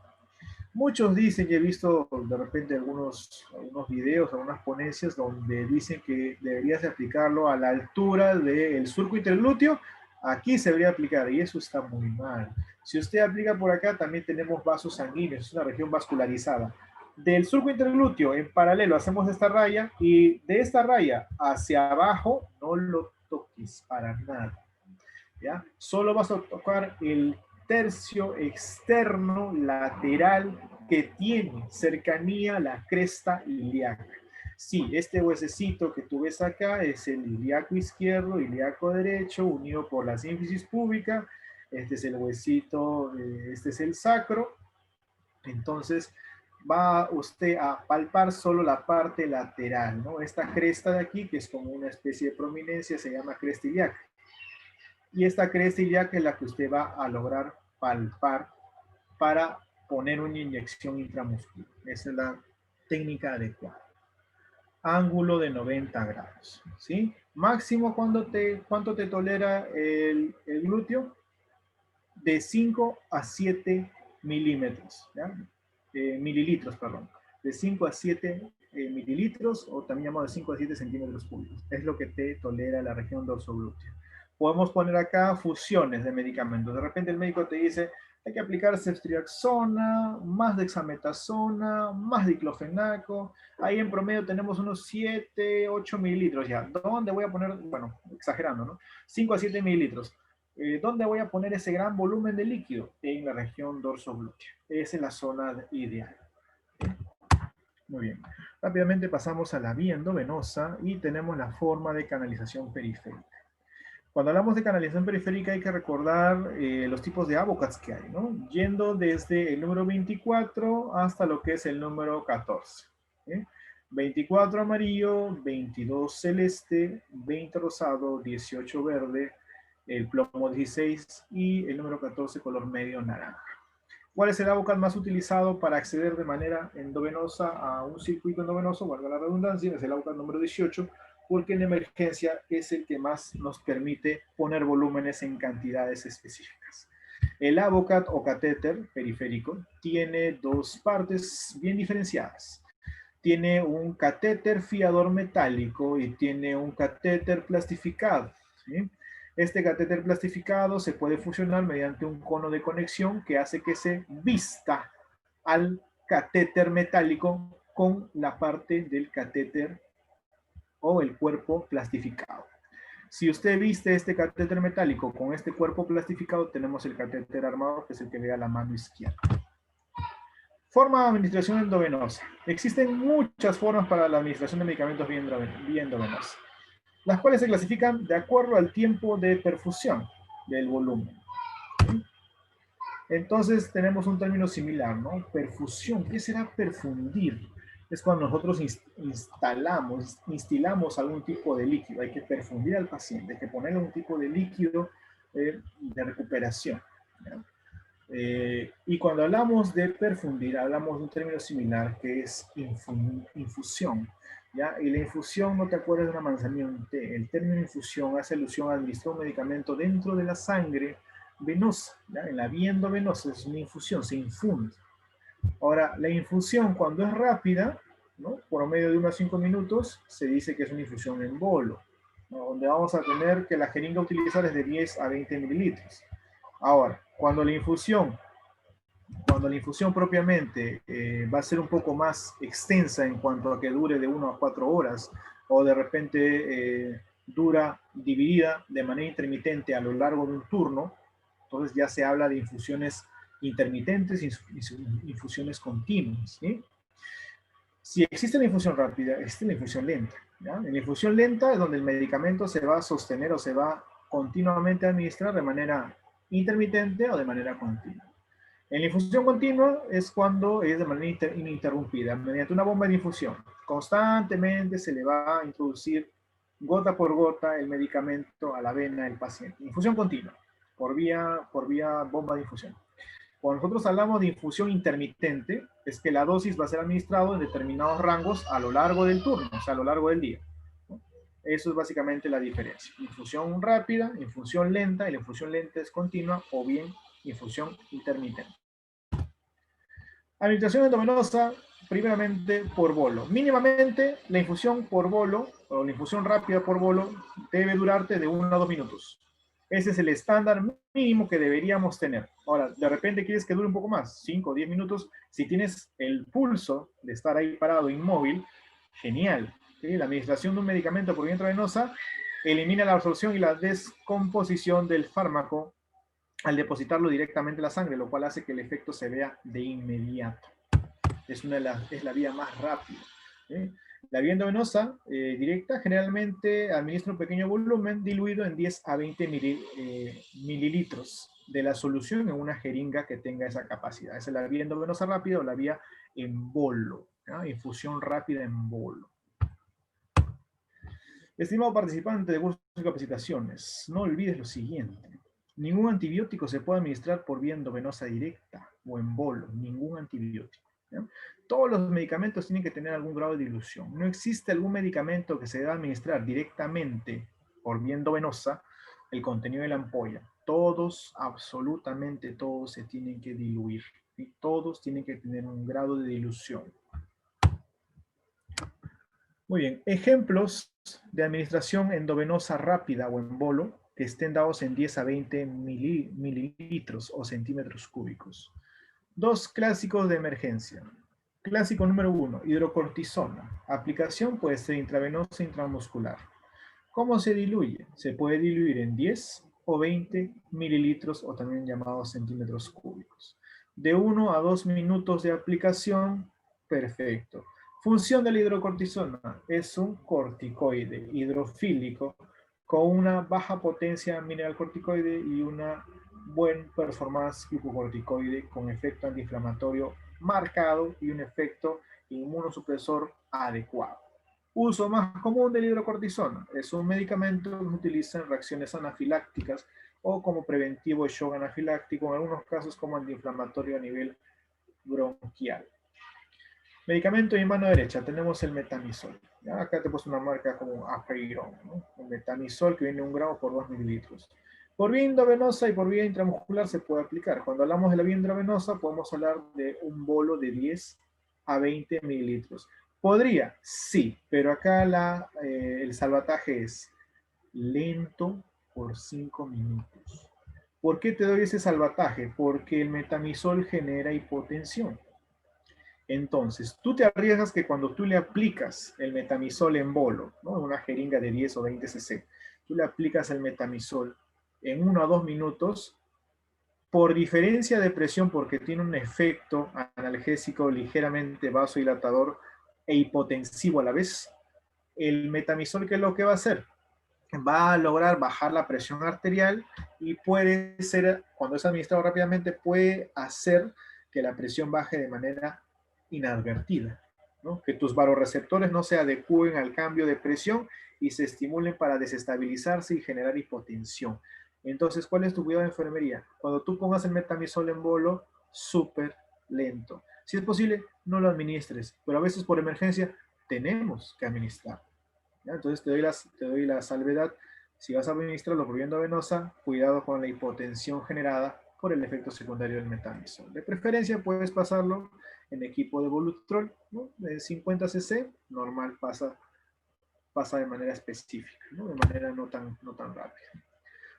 Muchos dicen, y he visto de repente algunos videos, algunas ponencias donde dicen que deberías aplicarlo a la altura del surco interglúteo. Aquí se debería aplicar y eso está muy mal. Si usted aplica por acá, también tenemos vasos sanguíneos, es una región vascularizada. Del surco interglúteo en paralelo hacemos esta raya y de esta raya hacia abajo no lo toques para nada. ¿Ya? Solo vas a tocar el tercio externo lateral que tiene cercanía a la cresta ilíaca. Sí, este huesecito que tú ves acá es el ilíaco izquierdo, ilíaco derecho, unido por la sínfisis púbica. Este es el huesito, este es el sacro. Entonces, va usted a palpar solo la parte lateral, ¿no? Esta cresta de aquí, que es como una especie de prominencia, se llama cresta ilíaca. Y esta cresta ilíaca es la que usted va a lograr palpar para poner una inyección intramuscular. Esa es la técnica adecuada. Ángulo de 90 grados, ¿sí? Máximo, ¿cuánto te tolera el glúteo? De 5 a 7 milímetros, ¿ya? Mililitros, perdón. De 5 a 7 mililitros, o también llamado de 5 a 7 centímetros cúbicos. Es lo que te tolera la región dorsoglútea. Podemos poner acá fusiones de medicamentos. De repente el médico te dice, hay que aplicar ceftriaxona, más dexametasona, más diclofenaco. Ahí en promedio tenemos unos 7, 8 mililitros ya. ¿Dónde voy a poner? Bueno, exagerando, ¿no? 5 a 7 mililitros. ¿Dónde voy a poner ese gran volumen de líquido? En la región dorsoglútea. Esa es la zona ideal. Muy bien. Rápidamente pasamos a la vía endovenosa y tenemos la forma de canalización periférica. Cuando hablamos de canalización periférica hay que recordar los tipos de ABOCATS que hay, ¿no? Yendo desde el número 24 hasta lo que es el número 14. 24 amarillo, 22 celeste, 20 rosado, 18 verde, el plomo 16 y el número 14 color medio naranja. ¿Cuál es el ABOCAT más utilizado para acceder de manera endovenosa a un circuito endovenoso? Valga la redundancia, es el ABOCAT número 18, porque en emergencia es el que más nos permite poner volúmenes en cantidades específicas. El ABOCAT o catéter periférico tiene dos partes bien diferenciadas. Tiene un catéter fiador metálico y tiene un catéter plastificado, ¿sí? Este catéter plastificado se puede fusionar mediante un cono de conexión que hace que se vista al catéter metálico con la parte del catéter o el cuerpo plastificado. Si usted viste este catéter metálico con este cuerpo plastificado, tenemos el catéter armado, que es el que ve a la mano izquierda. Forma de administración endovenosa. Existen muchas formas para la administración de medicamentos vía endovenosa, las cuales se clasifican de acuerdo al tiempo de perfusión del volumen. Entonces tenemos un término similar, ¿no? Perfusión. ¿Qué será perfundir? Es cuando nosotros instilamos algún tipo de líquido. Hay que perfundir al paciente, hay que ponerle un tipo de líquido de recuperación, ¿ya? Y cuando hablamos de perfundir, hablamos de un término similar que es infusión, ¿ya? Y la infusión, no te acuerdas de una manzanilla, un té. El término infusión hace alusión a administrar un medicamento dentro de la sangre venosa, ¿ya? En la vía endovenosa es una infusión, se infunde. Ahora, la infusión cuando es rápida, ¿no? Por medio de unos 5 minutos, se dice que es una infusión en bolo, ¿no? Donde vamos a tener que la jeringa a utilizar es de 10 a 20 mililitros. Ahora, cuando la infusión propiamente va a ser un poco más extensa en cuanto a que dure de 1 a 4 horas, o de repente dura dividida de manera intermitente a lo largo de un turno, entonces ya se habla de infusiones intermitentes y infusiones continuas, ¿sí? Si existe la infusión rápida, existe la infusión lenta, ¿ya? En la infusión lenta es donde el medicamento se va a sostener o se va continuamente a administrar de manera intermitente o de manera continua. En la infusión continua es cuando es de manera ininterrumpida, mediante una bomba de infusión. Constantemente se le va a introducir gota por gota el medicamento a la vena del paciente. Infusión continua, por vía bomba de infusión. Cuando nosotros hablamos de infusión intermitente, es que la dosis va a ser administrada en determinados rangos a lo largo del turno, o sea, a lo largo del día, ¿no? Eso es básicamente la diferencia. Infusión rápida, infusión lenta, y la infusión lenta es continua, o bien infusión intermitente. Administración endovenosa, primeramente por bolo. Mínimamente, la infusión por bolo, o la infusión rápida por bolo, debe durarte de 1 a 2 minutos. Ese es el estándar mínimo que deberíamos tener. Ahora, de repente quieres que dure un poco más, 5 o 10 minutos. Si tienes el pulso de estar ahí parado inmóvil, genial. ¿Sí? La administración de un medicamento por vía intravenosa elimina la absorción y la descomposición del fármaco al depositarlo directamente en la sangre, lo cual hace que el efecto se vea de inmediato. Es la vía más rápida. ¿Sí? La vía endovenosa directa generalmente administra un pequeño volumen diluido en 10 a 20 mililitros de la solución en una jeringa que tenga esa capacidad. Esa es la vía endovenosa rápida o la vía en bolo, ¿no? Infusión rápida en bolo. Estimado participante de cursos y capacitaciones, no olvides lo siguiente. Ningún antibiótico se puede administrar por vía endovenosa directa o en bolo, ningún antibiótico, ¿ya? Todos los medicamentos tienen que tener algún grado de dilución. No existe algún medicamento que se deba administrar directamente por vía endovenosa el contenido de la ampolla. Todos, absolutamente todos se tienen que diluir y todos tienen que tener un grado de dilución. Muy bien, ejemplos de administración endovenosa rápida o en bolo que estén dados en 10 a 20 mililitros o centímetros cúbicos. Dos clásicos de emergencia. Clásico número 1, hidrocortisona. Aplicación puede ser intravenosa e intramuscular. ¿Cómo se diluye? Se puede diluir en 10 o 20 mililitros o también llamados centímetros cúbicos. De 1 a 2 minutos de aplicación, perfecto. Función de la hidrocortisona es un corticoide hidrofílico con una baja potencia mineralcorticoide y una buen performance glucocorticoide con efecto antiinflamatorio marcado y un efecto inmunosupresor adecuado. Uso más común del hidrocortisona. Es un medicamento que se utiliza en reacciones anafilácticas o como preventivo de shock anafiláctico, en algunos casos como antiinflamatorio a nivel bronquial. Medicamento en mano derecha, tenemos el metamisol. ¿Ya? Acá te he puesto una marca como Apeiron, ¿no? El metamisol que viene 1 gramo por 2 mililitros. Por vía endovenosa y por vía intramuscular se puede aplicar. Cuando hablamos de la vía endovenosa podemos hablar de un bolo de 10 a 20 mililitros. ¿Podría? Sí, pero acá el salvataje es lento por 5 minutos. ¿Por qué te doy ese salvataje? Porque el metamisol genera hipotensión. Entonces, tú te arriesgas que cuando tú le aplicas el metamisol en bolo, ¿no? En una jeringa de 10 o 20 cc, tú le aplicas el metamisol en 1 a 2 minutos, por diferencia de presión, porque tiene un efecto analgésico ligeramente vasodilatador e hipotensivo a la vez, el metamisol, ¿qué es lo que va a hacer? Va a lograr bajar la presión arterial y puede ser, cuando es administrado rápidamente, puede hacer que la presión baje de manera inadvertida, ¿no? Que tus vasoreceptores no se adecúen al cambio de presión y se estimulen para desestabilizarse y generar hipotensión. Entonces, ¿cuál es tu cuidado de enfermería? Cuando tú pongas el metamisol en bolo, súper lento. Si es posible, no lo administres, pero a veces por emergencia tenemos que administrar. ¿Ya? Entonces te doy la salvedad. Si vas a administrarlo por vía endovenosa, cuidado con la hipotensión generada por el efecto secundario del metamisol. De preferencia puedes pasarlo en equipo de Volutrol, ¿no? De 50 cc, normal pasa de manera específica, ¿no? De manera no tan rápida.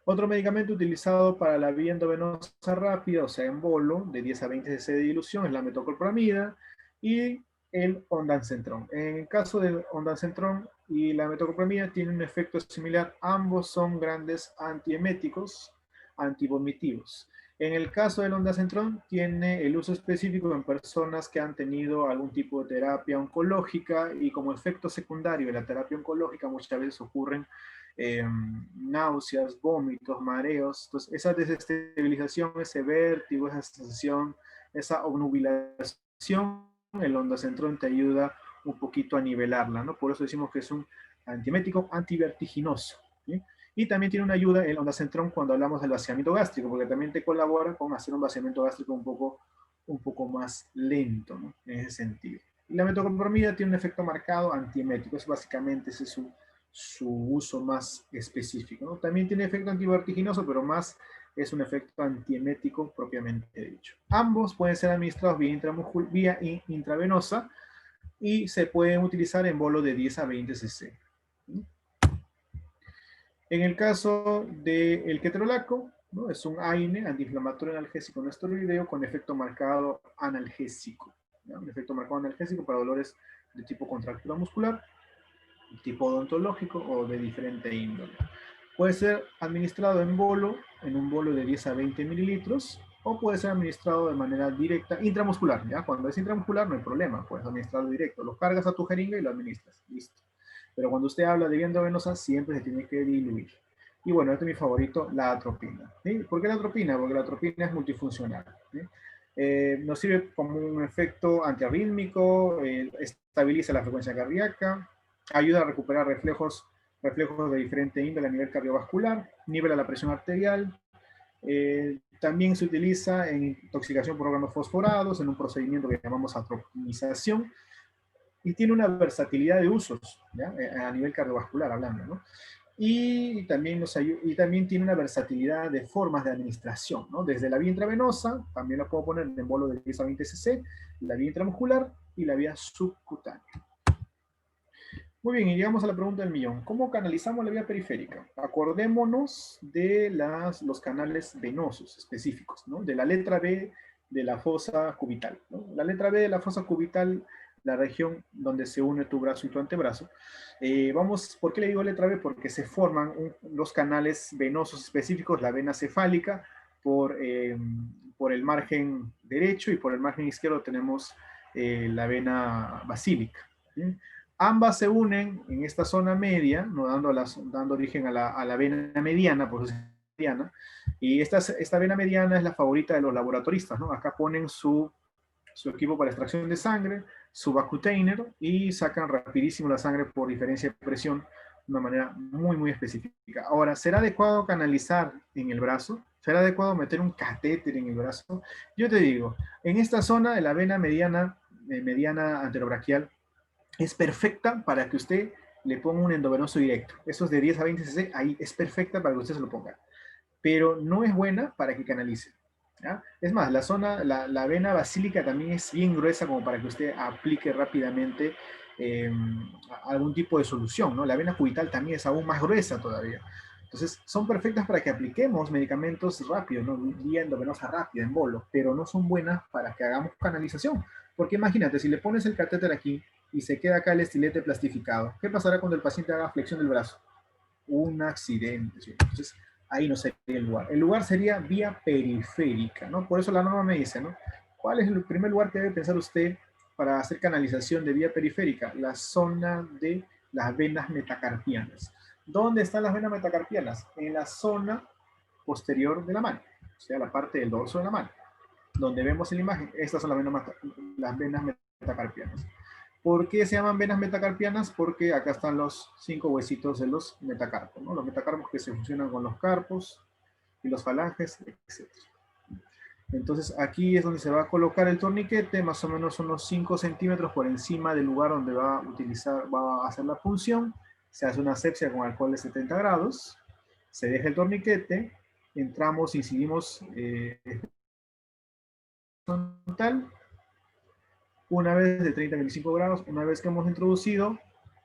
Otro medicamento utilizado para la vía endovenosa rápida, o sea, en bolo, de 10 a 20 cc de dilución, es la metoclopramida y el ondansetron. En el caso del ondansetron y la metoclopramida tienen un efecto similar. Ambos son grandes antieméticos, antivomitivos. En el caso del ondansetron tiene el uso específico en personas que han tenido algún tipo de terapia oncológica y como efecto secundario de la terapia oncológica muchas veces ocurren náuseas, vómitos, mareos. Entonces, esa desestabilización, ese vértigo, esa sensación, esa obnubilación, el ondansetron te ayuda un poquito a nivelarla, ¿no? Por eso decimos que es un antiemético antivertiginoso, ¿sí? Y también tiene una ayuda el ondansetron cuando hablamos del vaciamiento gástrico, porque también te colabora con hacer un vaciamiento gástrico un poco más lento, ¿no? En ese sentido. Y la metoclopramida tiene un efecto marcado antiemético, es básicamente ese es su uso más específico, ¿no? También tiene efecto antivertiginoso, pero más es un efecto antiemético propiamente dicho. Ambos pueden ser administrados vía intravenosa y se pueden utilizar en bolo de 10 a 20 cc. En el caso del ketorolaco, ¿no? Es un AINE, antiinflamatorio analgésico no esteroideo, con efecto marcado analgésico, ¿no? Un efecto marcado analgésico para dolores de tipo contractura muscular, tipo odontológico o de diferente índole. Puede ser administrado en bolo, en un bolo de 10 a 20 mililitros, o puede ser administrado de manera directa, intramuscular, ¿ya? Cuando es intramuscular no hay problema, puedes administrarlo directo, lo cargas a tu jeringa y lo administras, listo. Pero cuando usted habla de vía endovenosa, siempre se tiene que diluir. Y bueno, este es mi favorito, la atropina. ¿Sí? ¿Por qué la atropina? Porque la atropina es multifuncional. ¿Sí? Nos sirve como un efecto antiarrítmico, estabiliza la frecuencia cardíaca, ayuda a recuperar reflejos de diferente índole a nivel cardiovascular, nivela la presión arterial. También se utiliza en intoxicación por órganos fosforados, en un procedimiento que llamamos atropinización, y tiene una versatilidad de usos, ¿ya? A nivel cardiovascular hablando, ¿no? Y también tiene una versatilidad de formas de administración, ¿no? Desde la vía intravenosa, también lo puedo poner en bolo de 10 a 20 cc, la vía intramuscular y la vía subcutánea. Muy bien, y llegamos a la pregunta del millón. ¿Cómo canalizamos la vía periférica? Acordémonos de los canales venosos específicos, ¿no? De la letra B de la fosa cubital, ¿no? La letra B de la fosa cubital, la región donde se une tu brazo y tu antebrazo. ¿Por qué le digo letra B? Porque se forman los canales venosos específicos, la vena cefálica, por el margen derecho, y por el margen izquierdo tenemos la vena basílica. ¿Sí? Ambas se unen en esta zona media, ¿no? Dando origen a la vena mediana, por eso es mediana. Y esta vena mediana es la favorita de los laboratoristas, ¿no? Acá ponen su equipo para extracción de sangre, su vacutainer, y sacan rapidísimo la sangre por diferencia de presión de una manera muy, muy específica. Ahora, ¿será adecuado canalizar en el brazo? ¿Será adecuado meter un catéter en el brazo? Yo te digo, en esta zona de la vena mediana anterobraquial, es perfecta para que usted le ponga un endovenoso directo. Esos de 10 a 20 cc, ahí es perfecta para que usted se lo ponga. Pero no es buena para que canalice. ¿Ya? Es más, la vena basílica también es bien gruesa como para que usted aplique rápidamente eh, algún tipo de solución, ¿no? La vena cubital también es aún más gruesa todavía. Entonces, son perfectas para que apliquemos medicamentos rápidos, ¿no? Vía endovenosa rápida, en bolo, pero no son buenas para que hagamos canalización. Porque imagínate, si le pones el catéter aquí y se queda acá el estilete plastificado, ¿qué pasará cuando el paciente haga flexión del brazo? Un accidente, ¿sí? Entonces, ahí no sería el lugar. El lugar sería vía periférica, ¿no? Por eso la norma me dice, ¿no? ¿Cuál es el primer lugar que debe pensar usted para hacer canalización de vía periférica? La zona de las venas metacarpianas. ¿Dónde están las venas metacarpianas? En la zona posterior de la mano, o sea, la parte del dorso de la mano, donde vemos en la imagen. Estas son las venas metacarpianas. ¿Por qué se llaman venas metacarpianas? Porque acá están los 5 huesitos de los metacarpos, ¿no? Los metacarpos que se fusionan con los carpos y los falanges, etc. Entonces aquí es donde se va a colocar el torniquete, más o menos unos 5 centímetros por encima del lugar donde va a hacer la punción. Se hace una asepsia con alcohol de 70 grados, se deja el torniquete, entramos, incidimos horizontal, una vez de 30 a 25 grados. Una vez que hemos introducido,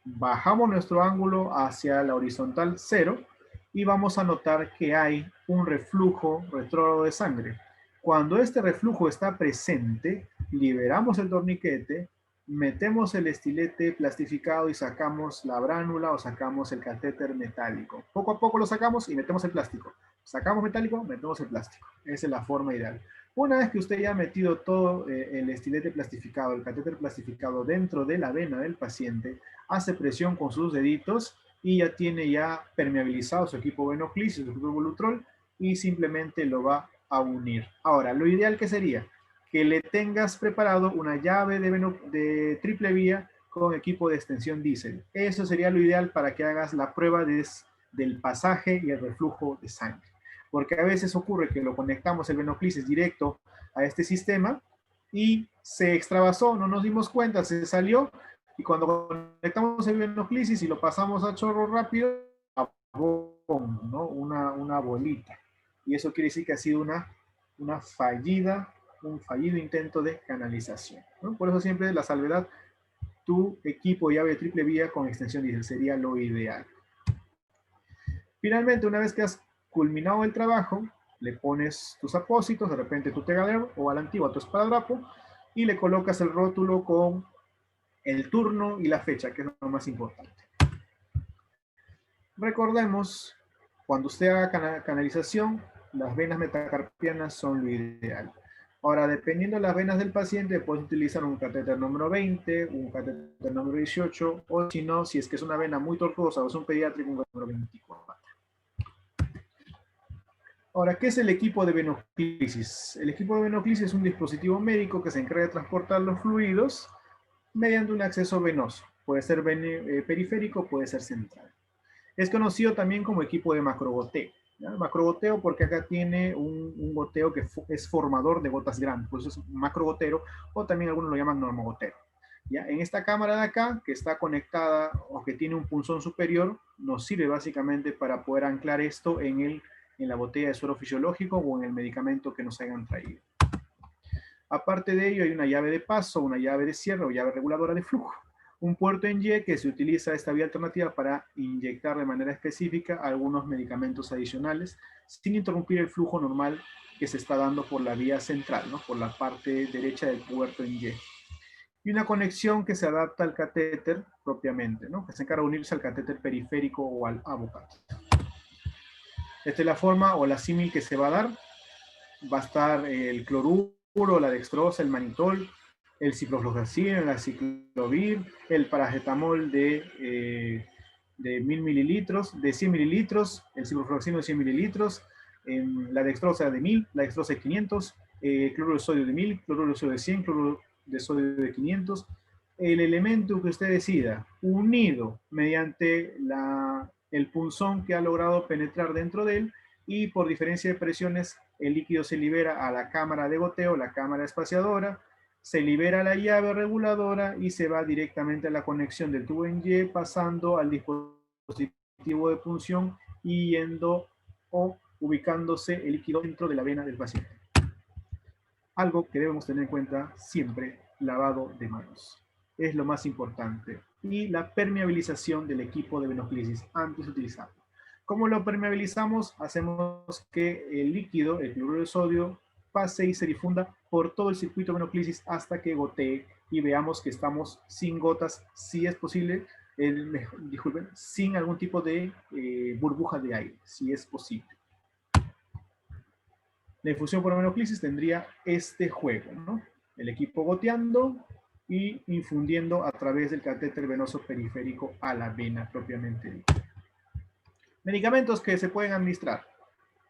bajamos nuestro ángulo hacia la horizontal 0 y vamos a notar que hay un reflujo retrógrado de sangre. Cuando este reflujo está presente, liberamos el torniquete, metemos el estilete plastificado y sacamos la bránula o sacamos el catéter metálico. Poco a poco lo sacamos y metemos el plástico. Sacamos metálico, metemos el plástico. Esa es la forma ideal. Una vez que usted ya ha metido todo el estilete plastificado, el catéter plastificado dentro de la vena del paciente, hace presión con sus deditos y ya tiene ya permeabilizado su equipo venoclisis, su equipo volutrol, y simplemente lo va a unir. Ahora, lo ideal que sería que le tengas preparado una llave de triple vía con equipo de extensión diésel. Eso sería lo ideal para que hagas la prueba del pasaje y el reflujo de sangre. Porque a veces ocurre que lo conectamos el venoclisis directo a este sistema y se extravasó, no nos dimos cuenta, se salió, y cuando conectamos el venoclisis y lo pasamos a chorro rápido, ¿no? Una bolita. Y eso quiere decir que ha sido un fallido intento de canalización, ¿no? Por eso siempre la salvedad, tu equipo llave de triple vía con extensión diésel sería lo ideal. Finalmente, una vez que has culminado el trabajo, le pones tus apósitos, de repente tu tegader o a la antigua tu esparadrapo, y le colocas el rótulo con el turno y la fecha, que es lo más importante. Recordemos, cuando usted haga canalización, las venas metacarpianas son lo ideal. Ahora, dependiendo de las venas del paciente, puedes utilizar un catéter número 20, un catéter número 18, o si no, si es que es una vena muy tortuosa o es un pediátrico, un número 24. Ahora, ¿qué es el equipo de venoclisis? El equipo de venoclisis es un dispositivo médico que se encarga de transportar los fluidos mediante un acceso venoso. Puede ser periférico, puede ser central. Es conocido también como equipo de macrogoteo. ¿Ya? Macrogoteo porque acá tiene un goteo que es formador de gotas grandes, por eso es macrogotero, o también algunos lo llaman normogotero. ¿Ya? En esta cámara de acá, que está conectada o que tiene un punzón superior, nos sirve básicamente para poder anclar esto en la botella de suero fisiológico o en el medicamento que nos hayan traído. Aparte de ello, hay una llave de paso, una llave de cierre o llave reguladora de flujo. Un puerto en Y que se utiliza esta vía alternativa para inyectar de manera específica algunos medicamentos adicionales sin interrumpir el flujo normal que se está dando por la vía central, ¿no? Por la parte derecha del puerto en Y. Y una conexión que se adapta al catéter propiamente, ¿no? Que se encarga de unirse al catéter periférico o al avocat. Esta es la forma o la símil que se va a dar. Va a estar el cloruro, la dextrosa, el manitol, el ciprofloxacin, el aciclovir, el paracetamol de 1000 mililitros, de 100 mililitros, el ciprofloxacin de 100 mililitros, la dextrosa de 1000, la dextrosa de 500, cloruro de sodio de 1000, cloruro de sodio de 100, cloruro de sodio de 500, el elemento que usted decida, unido mediante el punzón que ha logrado penetrar dentro de él, y por diferencia de presiones el líquido se libera a la cámara de goteo, la cámara espaciadora, se libera la llave reguladora y se va directamente a la conexión del tubo en Y, pasando al dispositivo de punción y yendo o ubicándose el líquido dentro de la vena del paciente. Algo que debemos tener en cuenta siempre, lavado de manos. Es lo más importante. Y la permeabilización del equipo de venoclisis antes de utilizarlo. ¿Cómo lo permeabilizamos? Hacemos que el líquido, el cloruro de sodio, pase y se difunda por todo el circuito de venoclisis hasta que gotee y veamos que estamos sin gotas, si es posible, disculpen, sin algún tipo de burbuja de aire, si es posible. La infusión por venoclisis tendría este juego, ¿no? El equipo goteando y infundiendo a través del catéter venoso periférico a la vena propiamente dicha. Medicamentos que se pueden administrar.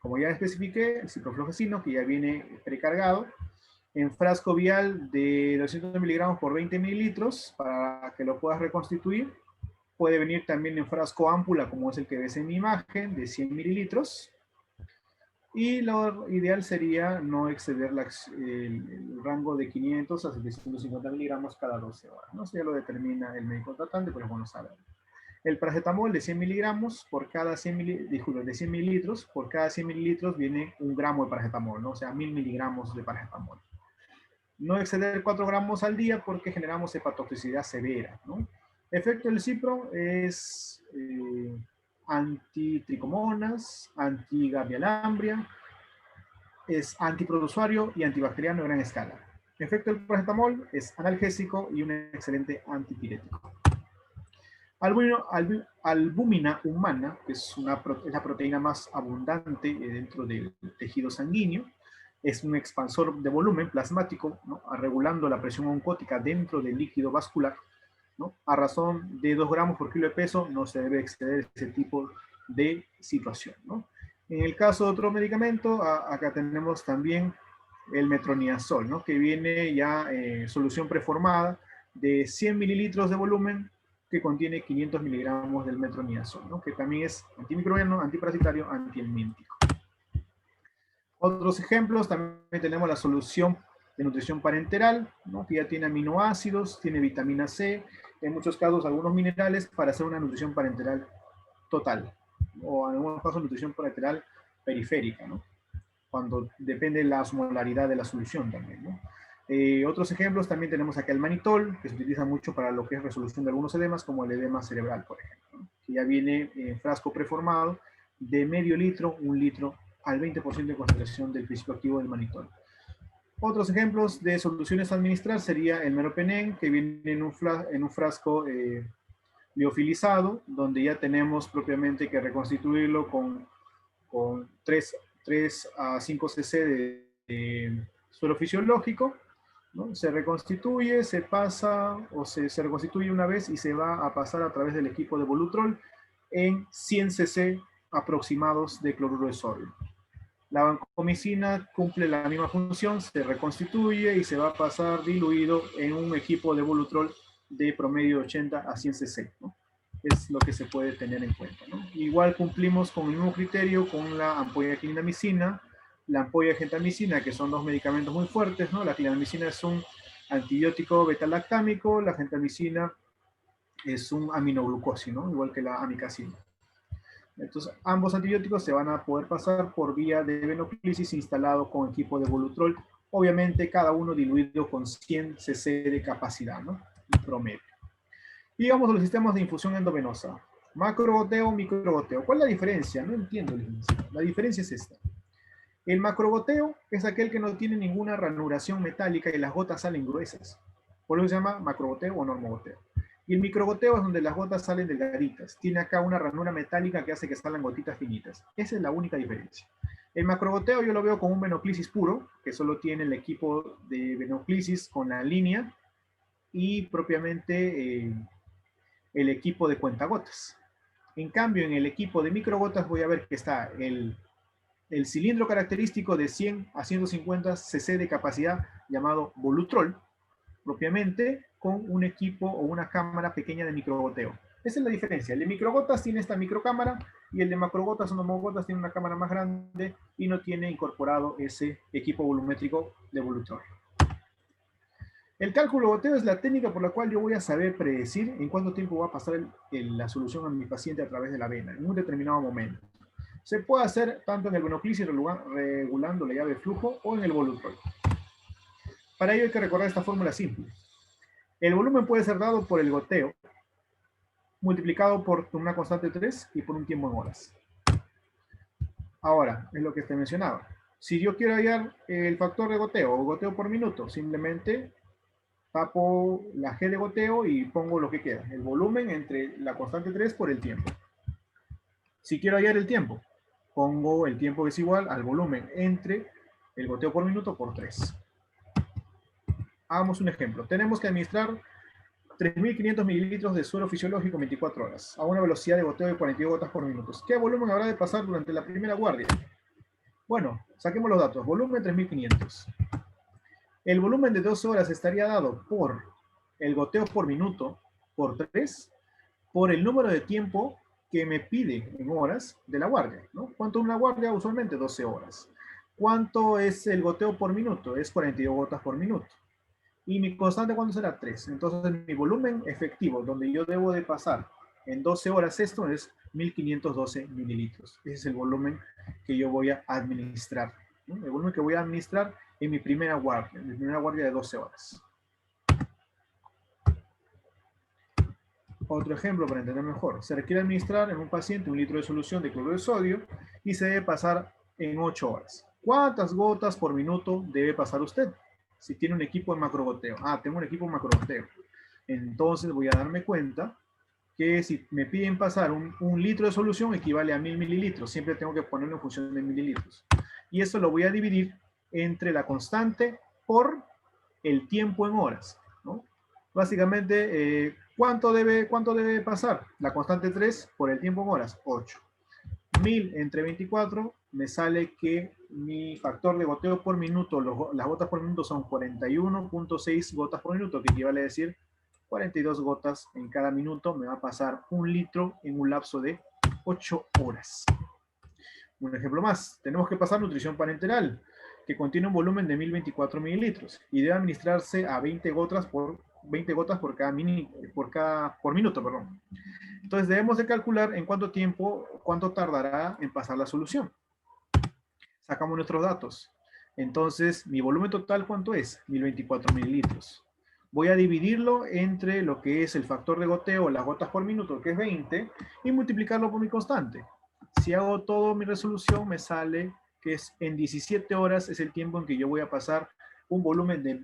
Como ya especifiqué, el ciprofloxacino, que ya viene precargado, en frasco vial de 200 miligramos por 20 mililitros, para que lo puedas reconstituir. Puede venir también en frasco ámpula, como es el que ves en mi imagen, de 100 mililitros. Y lo ideal sería no exceder el rango de 500 a 750 miligramos cada 12 horas. ¿No? Eso ya lo determina el médico tratante, pero es bueno saberlo. El paracetamol de 100 miligramos por cada 100 mililitros, de 100 mililitros, por cada 100 mililitros viene 1 gramo de paracetamol, ¿no? O sea, 1000 miligramos de paracetamol. No exceder 4 gramos al día porque generamos hepatotoxicidad severa, ¿no? Efecto del cipro es antitricomonas, antigavialambria, es antiprotozoario y antibacteriano a gran escala. Efecto del paracetamol es analgésico y un excelente antipirético. Albúmina humana, que es la proteína más abundante dentro del tejido sanguíneo, es un expansor de volumen plasmático, ¿no? Regulando la presión oncótica dentro del líquido vascular, ¿no? A razón de 2 gramos por kilo de peso no se debe exceder ese tipo de situación, ¿no? En el caso de otro medicamento, acá tenemos también el metronidazol, ¿no? Que viene ya solución preformada de 100 mililitros de volumen que contiene 500 miligramos del metronidazol, ¿no? Que también es antimicrobiano, antiparasitario, antihelmíntico. Otros ejemplos, también tenemos la solución de nutrición parenteral, ¿no? Que ya tiene aminoácidos, tiene vitamina C, en muchos casos algunos minerales para hacer una nutrición parenteral total, o en algunos casos nutrición parenteral periférica, ¿no? Cuando depende de la osmolaridad de la solución también, ¿no? Otros ejemplos también tenemos acá el manitol, que se utiliza mucho para lo que es resolución de algunos edemas, como el edema cerebral, por ejemplo, ¿no? Que ya viene en frasco preformado de medio litro, 1 litro, al 20% de concentración del principio activo del manitol. Otros ejemplos de soluciones a administrar sería el meropenem, que viene en un frasco liofilizado, donde ya tenemos propiamente que reconstituirlo con 3 a 5 cc de suelo fisiológico, ¿no? Se reconstituye, se pasa o se reconstituye una vez y se va a pasar a través del equipo de Volutrol en 100 cc aproximados de cloruro de sodio. La vancomicina cumple la misma función, se reconstituye y se va a pasar diluido en un equipo de Volutrol de promedio 80 a 100 cc, ¿no? Es lo que se puede tener en cuenta, ¿no? Igual cumplimos con el mismo criterio con la ampolla de clindamicina, la ampolla de gentamicina, que son 2 medicamentos muy fuertes, ¿no? La clindamicina es un antibiótico beta-lactámico, la gentamicina es un aminoglucósido, ¿no? Igual que la amicacina. Entonces, ambos antibióticos se van a poder pasar por vía de venoclisis instalado con equipo de Volutrol, obviamente cada uno diluido con 100 cc de capacidad, ¿no? Promedio. Y vamos a los sistemas de infusión endovenosa. Macrogoteo, microgoteo. ¿Cuál es la diferencia? No entiendo, licenciado. La diferencia es esta. El macrogoteo es aquel que no tiene ninguna ranuración metálica y las gotas salen gruesas. Por eso se llama macrogoteo o normogoteo. Y el microgoteo es donde las gotas salen delgaditas. Tiene acá una ranura metálica que hace que salgan gotitas finitas. Esa es la única diferencia. El macrogoteo yo lo veo como un venoclisis puro, que solo tiene el equipo de venoclisis con la línea y propiamente el equipo de cuentagotas. En cambio, en el equipo de microgotas voy a ver que está el cilindro característico de 100 a 150 cc de capacidad llamado Volutrol, propiamente con un equipo o una cámara pequeña de microgoteo. Esa es la diferencia. El de microgotas tiene esta microcámara y el de macrogotas o nomogotas tiene una cámara más grande y no tiene incorporado ese equipo volumétrico de Volutrol. El cálculo goteo es la técnica por la cual yo voy a saber predecir en cuánto tiempo va a pasar la solución a mi paciente a través de la vena, en un determinado momento. Se puede hacer tanto en el venoclisis regulando la llave de flujo o en el Volutrol. Para ello hay que recordar esta fórmula simple. El volumen puede ser dado por el goteo, multiplicado por una constante 3 y por un tiempo en horas. Ahora, es lo que te mencionaba. Si yo quiero hallar el factor de goteo o goteo por minuto, simplemente tapo la G de goteo y pongo lo que queda, el volumen entre la constante 3 por el tiempo. Si quiero hallar el tiempo, pongo el tiempo que es igual al volumen entre el goteo por minuto por 3. Hagamos un ejemplo. Tenemos que administrar 3.500 mililitros de suero fisiológico en 24 horas, a una velocidad de goteo de 42 gotas por minuto. ¿Qué volumen habrá de pasar durante la primera guardia? Bueno, saquemos los datos. Volumen 3.500. El volumen de 12 horas estaría dado por el goteo por minuto por 3, por el número de tiempo que me pide en horas de la guardia, ¿no? ¿Cuánto es una guardia? Usualmente 12 horas. ¿Cuánto es el goteo por minuto? Es 42 gotas por minuto. ¿Y mi constante cuánto será? 3. Entonces mi volumen efectivo, donde yo debo de pasar en 12 horas esto, es 1.512 mililitros. Ese es el volumen que yo voy a administrar, ¿no? El volumen que voy a administrar en mi primera guardia de 12 horas. Otro ejemplo para entender mejor. Se requiere administrar en un paciente 1 litro de solución de cloruro de sodio y se debe pasar en 8 horas. ¿Cuántas gotas por minuto debe pasar usted? Si tiene un equipo de macrogoteo. Tengo un equipo de macrogoteo. Entonces voy a darme cuenta que si me piden pasar un litro de solución equivale a 1.000 mililitros. Siempre tengo que ponerlo en función de mililitros. Y eso lo voy a dividir entre la constante por el tiempo en horas, ¿no? Básicamente, ¿cuánto debe pasar? La constante 3 por el tiempo en horas, 8. 1.000 entre 24, me sale que mi factor de goteo por minuto, las gotas por minuto son 41.6 gotas por minuto, que equivale a decir 42 gotas en cada minuto. Me va a pasar 1 litro en un lapso de 8 horas. Un ejemplo más, tenemos que pasar nutrición parenteral, que contiene un volumen de 1.024 mililitros y debe administrarse a 20 gotas por minuto, perdón. Entonces debemos de calcular en cuánto tardará en pasar la solución. Sacamos nuestros datos. Entonces, mi volumen total, ¿cuánto es? 1.024 mililitros. Voy a dividirlo entre lo que es el factor de goteo, las gotas por minuto, que es 20, y multiplicarlo por mi constante. Si hago todo mi resolución, me sale que es en 17 horas es el tiempo en que yo voy a pasar un volumen de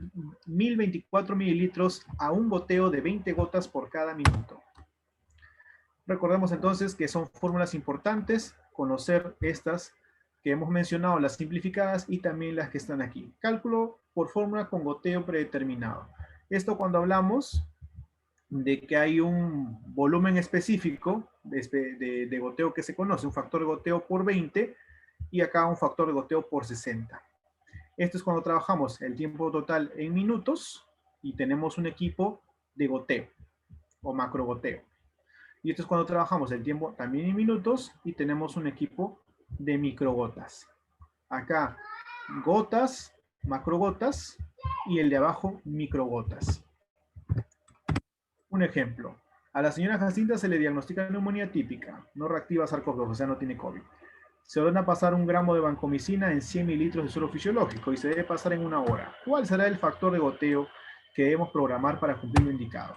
1.024 mililitros a un goteo de 20 gotas por cada minuto. Recordemos entonces que son fórmulas importantes, conocer estas que hemos mencionado, las simplificadas y también las que están aquí. Cálculo por fórmula con goteo predeterminado. Esto cuando hablamos de que hay un volumen específico de goteo que se conoce, un factor de goteo por 20 y acá un factor de goteo por 60. Esto es cuando trabajamos el tiempo total en minutos y tenemos un equipo de goteo o macrogoteo. Y esto es cuando trabajamos el tiempo también en minutos y tenemos un equipo de microgotas. Acá gotas, macrogotas y el de abajo microgotas. Un ejemplo. A la señora Jacinta se le diagnostica neumonía típica, no reactiva SARS-CoV-2, o sea, no tiene COVID. Se ordena pasar 1 gramo de vancomicina en 100 mililitros de suero fisiológico y se debe pasar en 1 hora. ¿Cuál será el factor de goteo que debemos programar para cumplir lo indicado?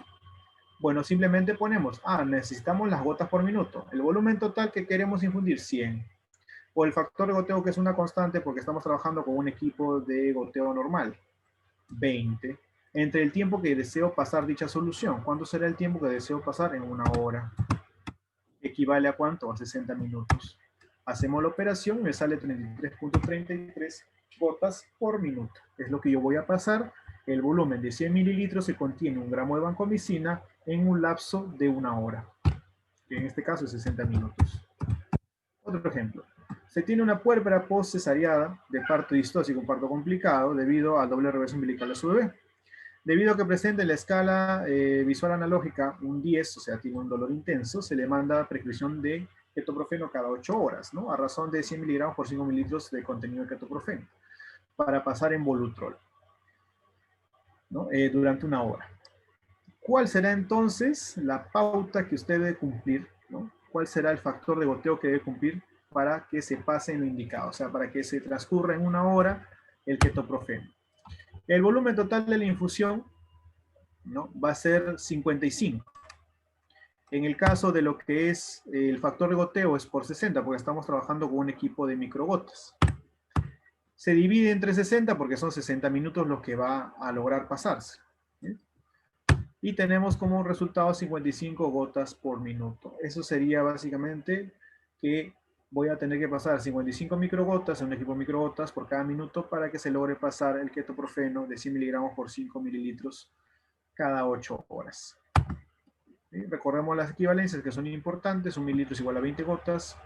Bueno, simplemente ponemos, necesitamos las gotas por minuto. El volumen total que queremos infundir, 100. O el factor de goteo, que es una constante porque estamos trabajando con un equipo de goteo normal, 20. Entre el tiempo que deseo pasar dicha solución. ¿Cuánto será el tiempo que deseo pasar? En una hora. ¿Equivale a cuánto? A 60 minutos. Hacemos la operación y me sale 33.33 gotas por minuto. Es lo que yo voy a pasar. El volumen de 100 mililitros que contiene un gramo de vancomicina en un lapso de una hora, que en este caso es 60 minutos. Otro ejemplo. Se tiene una puérpera post-cesariada de parto distóxico, un parto complicado, debido al doble reverso umbilical de su bebé. Debido a que presenta en la escala visual analógica un 10, o sea, tiene un dolor intenso, se le manda prescripción de ketoprofeno cada 8 horas, ¿no? A razón de 100 miligramos por 5 mililitros de contenido de ketoprofeno, para pasar en Volutrol, ¿no? Durante una hora. ¿Cuál será entonces la pauta que usted debe cumplir, ¿no? ¿Cuál será el factor de goteo que debe cumplir para que se pase en lo indicado? O sea, para que se transcurra en una hora el ketoprofeno. El volumen total de la infusión, ¿no?, va a ser 55. En el caso de lo que es el factor de goteo es por 60, porque estamos trabajando con un equipo de microgotas. Se divide entre 60 porque son 60 minutos lo que va a lograr pasarse. ¿Sí? Y tenemos como resultado 55 gotas por minuto. Eso sería básicamente que voy a tener que pasar 55 microgotas en un equipo de microgotas por cada minuto para que se logre pasar el ketoprofeno de 100 miligramos por 5 mililitros cada 8 horas. ¿Sí? Recordemos las equivalencias que son importantes. 1 mililitro es igual a 20 gotas.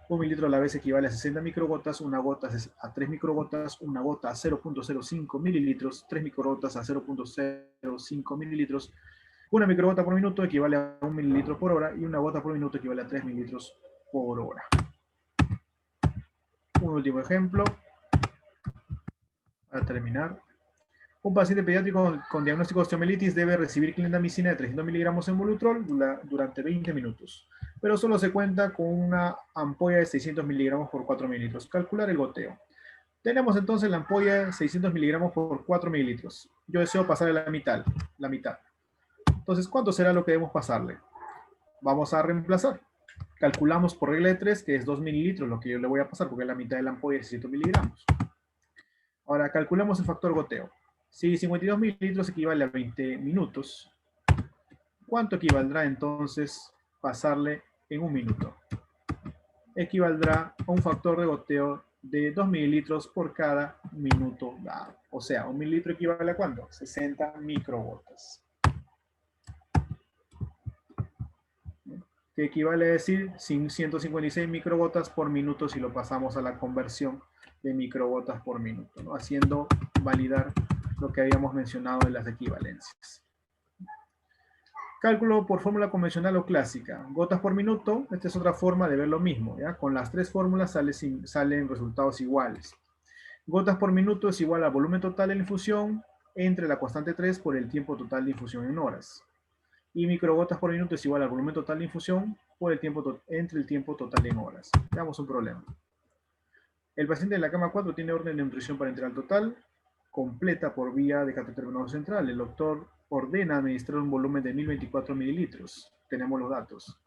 1 mililitro a la vez equivale a 60 microgotas. Una gota a 3 microgotas. Una gota a 0.05 mililitros. 3 microgotas a 0.05 mililitros. Una microgota por minuto equivale a 1 mililitro por hora. Y una gota por minuto equivale a 3 mililitros por hora. Un último ejemplo para terminar. Un paciente pediátrico con diagnóstico de osteomelitis debe recibir clindamicina de 300 miligramos en Volutrol durante 20 minutos, pero solo se cuenta con una ampolla de 600 miligramos por 4 mililitros. Calcular el goteo. Tenemos entonces la ampolla de 600 miligramos por 4 mililitros. Yo deseo pasarle la mitad. Entonces, ¿cuánto será lo que debemos pasarle? Vamos a reemplazar. Calculamos por regla de 3, que es 2 mililitros lo que yo le voy a pasar, porque es la mitad de la ampolla de 600 miligramos. Ahora, calculamos el factor goteo. Si 52 mililitros equivale a 20 minutos, ¿cuánto equivaldrá entonces pasarle en un minuto? Equivaldrá a un factor de goteo de 2 mililitros por cada minuto dado. O sea, 1 mililitro equivale a ¿cuánto? 60 microgotas. Que equivale a decir 156 microgotas por minuto si lo pasamos a la conversión de microgotas por minuto, ¿no? Haciendo validar lo que habíamos mencionado de las equivalencias. Cálculo por fórmula convencional o clásica. Gotas por minuto, esta es otra forma de ver lo mismo, ¿ya? Con las tres fórmulas salen resultados iguales. Gotas por minuto es igual al volumen total de la infusión entre la constante 3 por el tiempo total de infusión en horas. Y microgotas por minuto es igual al volumen total de infusión por el tiempo entre el tiempo total en horas. Veamos un problema. El paciente de la cama 4 tiene orden de nutrición parenteral total, completa por vía de catéter venoso central. El doctor ordena administrar un volumen de 1024 mililitros. Tenemos los datos.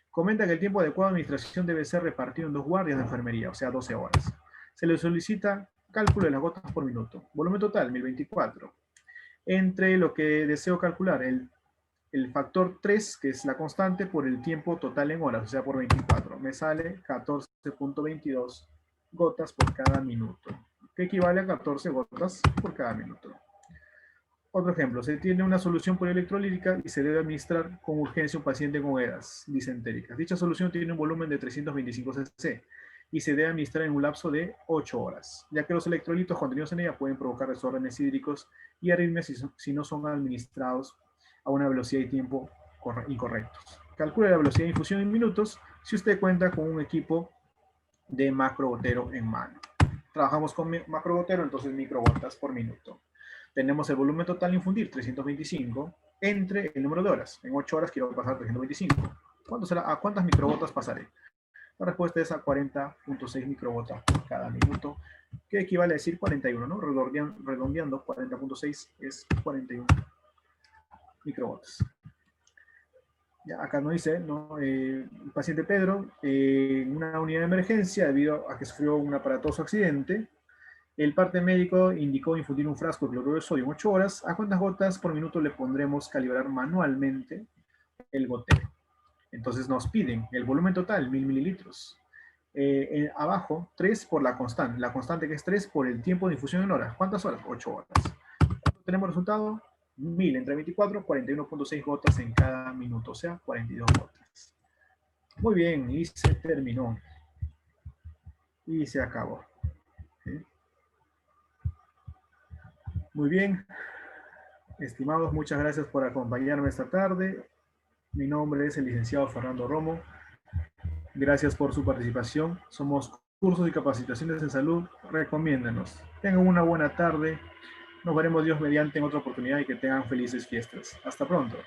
Comenta que el tiempo adecuado de administración debe ser repartido en 2 guardias de enfermería, o sea, 12 horas. Se le solicita cálculo de las gotas por minuto. Volumen total, 1024. Entre lo que deseo calcular, el factor 3, que es la constante, por el tiempo total en horas, o sea, por 24. Me sale 14.22 gotas por cada minuto, que equivale a 14 gotas por cada minuto. Otro ejemplo, se tiene una solución polielectrolítica y se debe administrar con urgencia a un paciente con EDAS disentéricas. Dicha solución tiene un volumen de 325 cc y se debe administrar en un lapso de 8 horas, ya que los electrolitos contenidos en ella pueden provocar desórdenes hídricos y arritmias si no son administrados a una velocidad y tiempo incorrectos. Calcule la velocidad de infusión en minutos si usted cuenta con un equipo de macrogotero en mano. Trabajamos con macrogotero, entonces microgotas por minuto. Tenemos el volumen total a infundir, 325, entre el número de horas. En 8 horas quiero pasar 325. ¿Cuánto será? ¿A cuántas microgotas pasaré? La respuesta es a 40.6 microgotas por cada minuto, que equivale a decir 41, ¿no? Redondeando, 40.6 es 41 microgotas. Ya, acá nos dice, ¿no? El paciente Pedro, en una unidad de emergencia debido a que sufrió un aparatoso accidente. El parte médico indicó infundir un frasco de cloruro de sodio en 8 horas. ¿A cuántas gotas por minuto le pondremos calibrar manualmente el gotero? Entonces nos piden el volumen total, 1000 mililitros. Abajo, 3 por la constante que es 3 por el tiempo de infusión en horas. ¿Cuántas horas? 8 horas. Tenemos resultado, 1000 entre 24, 41.6 gotas en cada minuto, o sea, 42 gotas. Muy bien, y se terminó. Y se acabó. ¿Sí? Muy bien, estimados, muchas gracias por acompañarme esta tarde. Mi nombre es el licenciado Fernando Romo. Gracias por su participación. Somos Cursos y Capacitaciones en Salud. Recomiéndanos. Tengan una buena tarde. Nos veremos Dios mediante en otra oportunidad y que tengan felices fiestas. Hasta pronto.